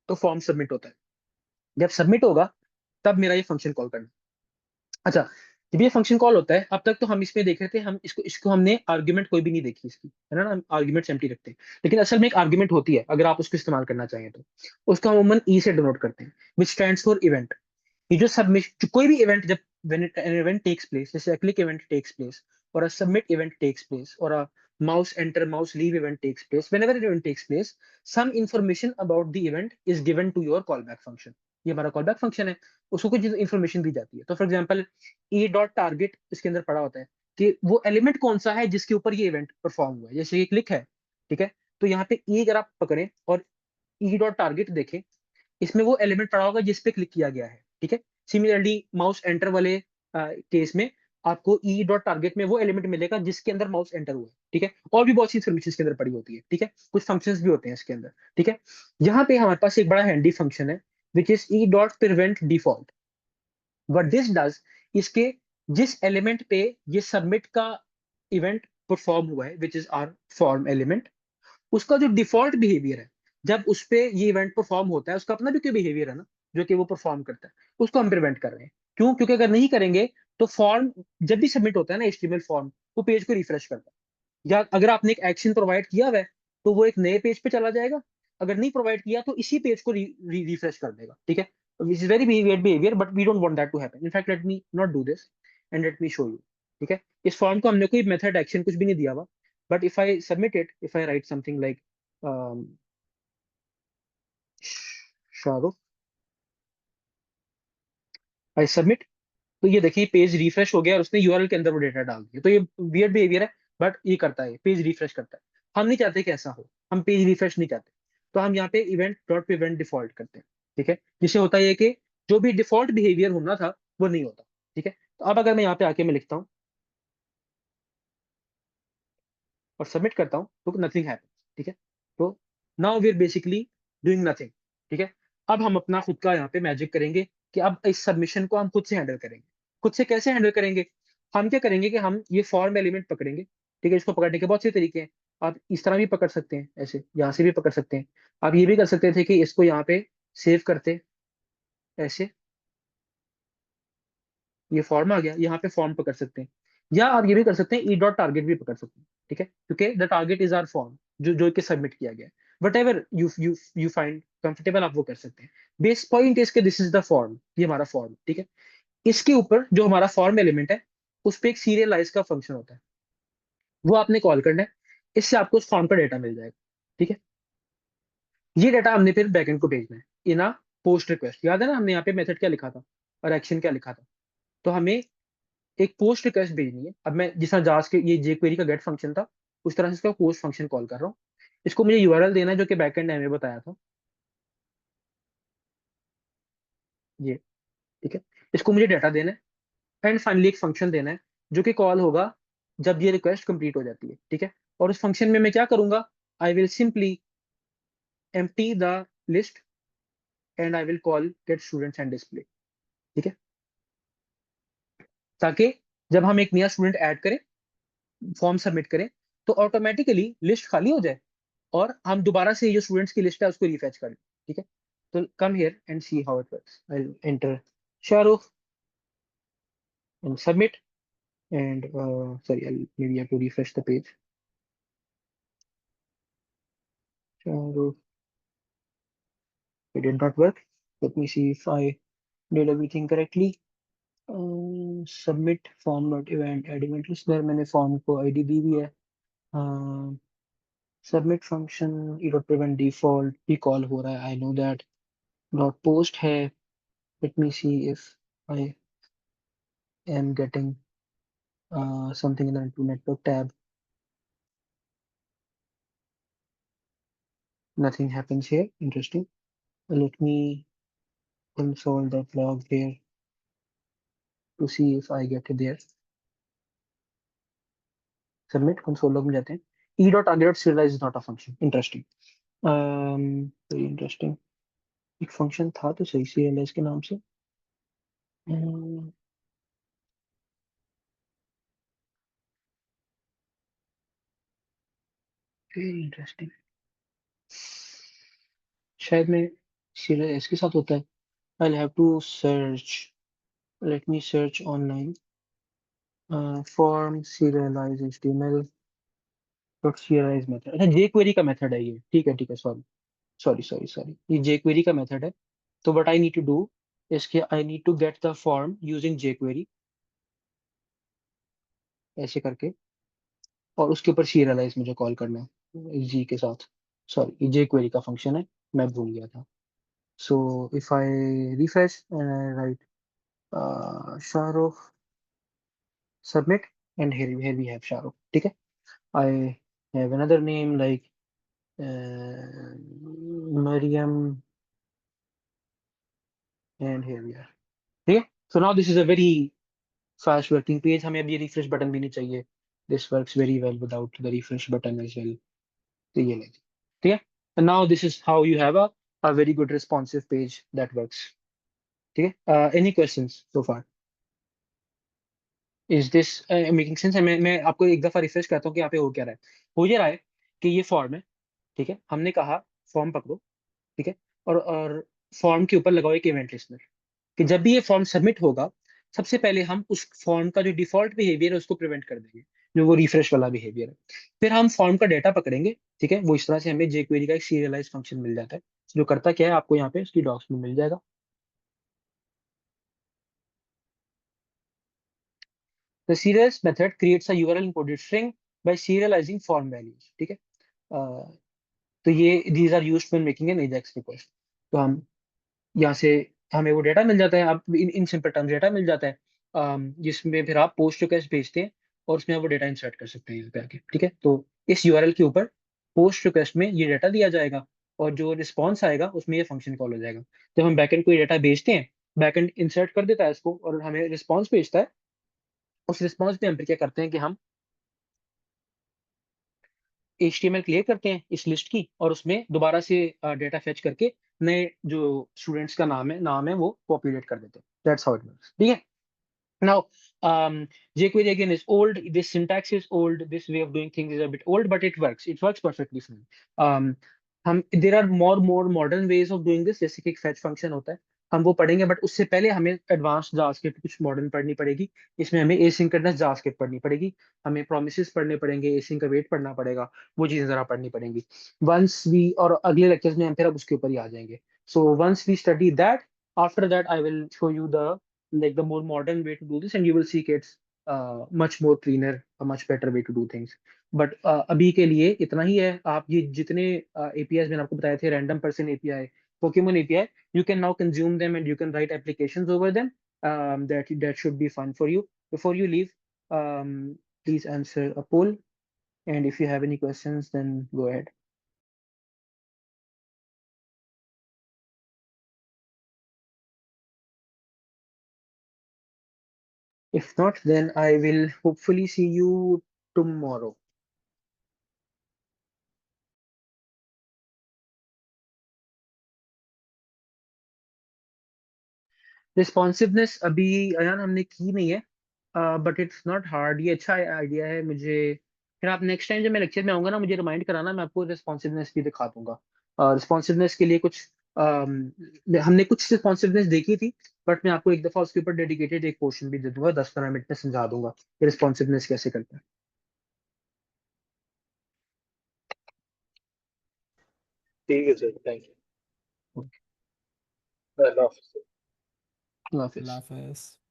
तो फॉर्म सबमिट होता है। जब सबमिट होगा तब मेरा ये फंक्शन कॉल करना। अच्छा, जब ये फंक्शन कॉल होता है, अब तक तो हम इसमें देख रहे थे, हम इसको इसको हमने आर्ग्यूमेंट कोई भी नहीं देखी इसकी, है ना, हम आर्ग्यूमेंट एम्प्टी रखते हैं। लेकिन असल में एक आर्ग्यूमेंट होती है, अगर आप उसको इस्तेमाल करना चाहें तो। उसको हम अमूमन ई से डिनोट करते हैं, विच स्टैंड्स फॉर इवेंट। ये जो सबमिशन, कोई भी इवेंट जब, when an event takes place, जैसे a click event takes place, or a submit event takes place, or a mouse enter mouse leave event takes place, whenever an event takes place, some information about the event is given to your callback function। ये हमारा कॉलबैक फंक्शन है, उसको कुछ इन्फॉर्मेशन दी जाती है। तो for example, E dot target इसके अंदर पड़ा होता है कि वो एलिमेंट कौन सा है जिसके ऊपर ये इवेंट परफॉर्म हुआ है, जैसे ये क्लिक है, ठीक है। तो यहाँ पे ई अगर आप पकड़ें और ई डॉट टारगेट देखें, इसमें वो एलिमेंट पड़ा होगा जिस पे क्लिक किया गया है, ठीक है। सिमिलरली माउस एंटर वाले केस में आपको ई डॉट टारगेट में वो एलिमेंट मिलेगा जिसके अंदर माउस एंटर हुआ है, ठीक है। और भी बहुत सी इन्फॉर्मेशन इसके अंदर पड़ी होती है, ठीक है। कुछ फंक्शंस भी होते हैं इसके अंदर, ठीक है। यहाँ पे हमारे पास एक बड़ा हैंडी फंक्शन है, which is E dot prevent default. What this does, इसके जिस एलिमेंट पे ये सबमिट का इवेंट परफॉर्म हुआ है, which is our form element, उसका जो डिफॉल्ट बिहेवियर है, जब उस पे ये इवेंट परफॉर्म होता है, उसका अपना भी कोई बिहेवियर है ना, जो कि वो परफॉर्म करता है, उसको हम प्रिवेंट कर रहे हैं। क्यों? क्योंकि अगर नहीं करेंगे तो फॉर्म जब भी सबमिट होता है ना, एचटीएमएल फॉर्म, वो पेज को रिफ्रेश करता है। या अगर आपने एक एक्शन प्रोवाइड किया हुआ है तो वो एक नए पेज पे चला जाएगा, अगर नहीं प्रोवाइड किया तो इसी पेज को रिफ्रेश कर देगा, ठीक है। Which is very weird behaviour, but we don't want that to happen. In fact let me not do this and let me show you, ठीक है। इस फॉर्म को हमने कोई मेथड एक्शन कुछ भी नहीं दिया हुआ, but if I submit it, if I right something like Shahrukh, I submit, तो ये देखिए पेज रिफ्रेश हो गया और उसने यूआरएल के अंदर वो डेटा डाल दिया। तो ये वियर्ड बिहेवियर है, बट ये करता है, पेज रिफ्रेश करता है। हम नहीं चाहते कि ऐसा हो, हम पेज रिफ्रेश नहीं चाहते। तो हम यहाँ पे इवेंट डॉट प्रिवेंट डिफॉल्ट करते हैं, ठीक है। जिससे होता है कि जो भी डिफॉल्ट बिहेवियर होना था वो नहीं होता, ठीक है। तो अब अगर मैं यहाँ पे आके मैं लिखता हूँ और सबमिट करता हूँ तो नथिंग हैपन, ठीक है। तो now we are basically doing nothing, ठीक है। अब हम अपना खुद का यहाँ पे मैजिक करेंगे कि अब इस सबमिशन को हम खुद से हैंडल करेंगे। खुद से कैसे हैंडल करेंगे? हम क्या करेंगे कि हम ये फॉर्म एलिमेंट पकड़ेंगे, ठीक है। इसको पकड़ने के बहुत से तरीके हैं। आप इस तरह भी पकड़ सकते हैं, ऐसे यहाँ से भी पकड़ सकते हैं। आप ये भी कर सकते थे कि इसको यहाँ पे सेव करते, ऐसे, ये फॉर्म आ गया, यहाँ पे फॉर्म पकड़ सकते हैं। या आप ये भी कर सकते हैं, ई डॉट टारगेट भी पकड़ सकते हैं, ठीक है, क्योंकि the target is our form, जो कि सबमिट किया गया है। Whatever you find comfortable, आप वो कर सकते हैं। बेस पॉइंट इज के दिस इज द फॉर्म, ये हमारा फॉर्म, ठीक है। इसके ऊपर जो हमारा फॉर्म एलिमेंट है, उस पर एक सीरियलाइज का फंक्शन होता है, वो आपने कॉल करना है। इससे आपको उस फॉर्म का डेटा मिल जाएगा, ठीक है। ये डेटा हमने फिर बैकएंड को भेजना है इन आ पोस्ट रिक्वेस्ट। याद है ना हमने यहाँ पे मेथड क्या लिखा था और एक्शन क्या लिखा था? तो हमें एक पोस्ट रिक्वेस्ट भेजनी है। अब मैं जिस तरह जास के ये जेक्वेरी का गेट फंक्शन था, उस तरह से इसका पोस्ट फंक्शन कॉल कर रहा हूँ। इसको मुझे यूआरएल देना है जो कि बैकएंड ने हमें बताया था, ये, ठीक है। इसको मुझे डाटा देना है एंड फाइनली एक फंक्शन देना है जो कि कॉल होगा जब ये रिक्वेस्ट कंप्लीट हो जाती है, ठीक है। और उस फंक्शन में मैं क्या करूंगा, I will simply empty the list and I will call gate students and display, ठीक है। ताकि जब हम एक नया स्टूडेंट ऐड करें, फॉर्म सबमिट करें, तो ऑटोमेटिकली लिस्ट खाली हो जाए और हम दोबारा से जो स्टूडेंट्स की लिस्ट है उसको रिफेच करें, ठीक है। तो come here and see how it works. I enter Shahrukh and submit and sorry, I'll maybe have to refresh the page. So it did not work. Let me see if I did everything correctly. Submit form not event add event list, there मैंने form को id दी हुई है। Submit function e dot prevent default भी call हो रहा है, I know that. Dot post है, let me see if I am getting something in the network tab. Nothing happens here, interesting. Let me console that log here to see if I get it there. Submit console log में जाते हैं, e dot target dot serialize is not a function, interesting. Very interesting. एक फंक्शन था तो सही serialize के नाम से। वेरी इंटरेस्टिंग, शायद मैं serialize इसके साथ होता है। I'll have to search, let me search online form serialize html dot serialize method। अच्छा jQuery का मेथड है ये, ठीक है ठीक है, सॉरी सॉरी सॉरी सॉरी, ये jQuery का मेथड है। तो what I need to do is कि I need to get the form using jQuery, ऐसे करके, और उसके ऊपर serialize मुझे कॉल करना है जी के साथ। सॉरी, ये jQuery का फंक्शन है, मैं भूल गया था। So if I refresh and I right Shahrukh submit and here we have Shahrukh, ठीक है। I have another name like Mariam and here we are, ठीक है। So now this is a very fast working page, हमें अब ये refresh button भी नहीं चाहिए। This works very well without the refresh button as well। तो ये ले, ठीक है। And now this is how you have a very good responsive page that works, ठीक है। Any questions so far? Is this making sense? मैं आपको एक दफा रिफ्रेश करता हूँ कि यहाँ पे हो क्या रहा है। हो ये रहा है कि ये फॉर्म है, ठीक है। हमने कहा फॉर्म पकड़ो, ठीक है, और फॉर्म के ऊपर लगाओ एक इवेंट लिस्टनर, कि जब भी ये फॉर्म सबमिट होगा, सबसे पहले हम उस फॉर्म का जो डिफॉल्ट बिहेवियर है उसको प्रिवेंट कर देंगे, जो वो रिफ्रेश वाला बिहेवियर है। फिर हम फॉर्म का डाटा पकड़ेंगे, ठीक है। वो इस तरह से हमें jQuery का एक सीरियलाइज फंक्शन मिल जाता है, जो करता क्या है आपको यहाँ पे उसकी डॉक्स में मिल जाएगा। The serialize method creates a URL encoded string by serializing form values, ठीक है। अ, तो ये these are used when making an AJAX request। तो हम यहाँ से हमें वो डेटा मिल जाता है, आप इन सिंपल टर्म्स डेटा मिल जाता है, जिसमें फिर आप पोस्ट रिक्वेस्ट भेजते हैं और उसमें आप वो डेटा इंसर्ट कर सकते हैं यहाँ पे आके, ठीक है। तो इस यूआरएल के ऊपर पोस्ट रिक्वेस्ट में ये डेटा दिया जाएगा और जो रिस्पॉन्स आएगा उसमें ये फंक्शन कॉल हो जाएगा। जब हम बैकएंड को ये डेटा भेजते हैं, बैकएंड इंसर्ट कर देता है इसको और हमें रिस्पॉन्स भेजता है। उस रिस्पॉन्स में हम फिर क्या करते हैं कि हम HTML क्लियर करते हैं इस लिस्ट की और उसमें दोबारा से डेटा फेच करके नए जो स्टूडेंट्स का नाम है वो पॉपुलेट कर देते हैं। दैट्स हाउ इट वर्क्स, ठीक है। Now, jQuery again is old. This syntax is old. This way of doing things is a bit old, but it works. It works perfectly fine. Um, हम there are more modern ways of doing this, जैसे कि एक fetch function होता है, हम वो पढ़ेंगे, बट उससे पहले हमें एडवांस जावास्क्रिप्ट कुछ मॉडर्न पढ़नी पड़ेगी। इसमें हमें एसिंक्रोनस जावास्क्रिप्ट पढ़नी पड़ेगी, हमें प्रोमिसेस पढ़ने पड़ेंगे, एसिंक का वेट पढ़ना पड़ेगा, वो चीजें जरा पढ़नी पड़ेंगी। वंस वी, और अगले लेक्चर्स में हम फिर अब उसके ऊपर ही आ जाएंगे। So once we study that, after that I will show you the like the more modern way to do this and you will see it's much more cleaner, a much better way to do things। But अभी के लिए इतना ही है। आप ये जितने APIs मैंने आपको बताए थे, random person API, Pokemon API, you can now consume them and you can write applications over them। That should be fun for you। Before you leave, please answer a poll And if you have any questions, then go ahead. If not, then I will hopefully see you tomorrow. Responsiveness अभी अयान हमने की नहीं है, बट इट्स नॉट हार्ड, ये अच्छा आइडिया है मुझे। फिर आप नेक्स्ट टाइम जब मैं लेक्चर में आऊंगा ना, मुझे रिमाइंड कराना, मैं आपको रिस्पॉन्सिवनेस भी दिखा दूंगा। रिस्पॉन्सिवनेस के लिए कुछ हमने कुछ रिस्पॉन्सिवनेस देखी थी, बट मैं आपको एक दफा उसके ऊपर डेडिकेटेड एक पोर्शन भी दे दूंगा, 10-15 मिनट में समझा दूंगा कि रिस्पॉन्सिवनेस कैसे करते हैं। ठीक है सर, थैंक ओके, यू। अल्लाह हाफिज। अल्लाह हाफ़िज़।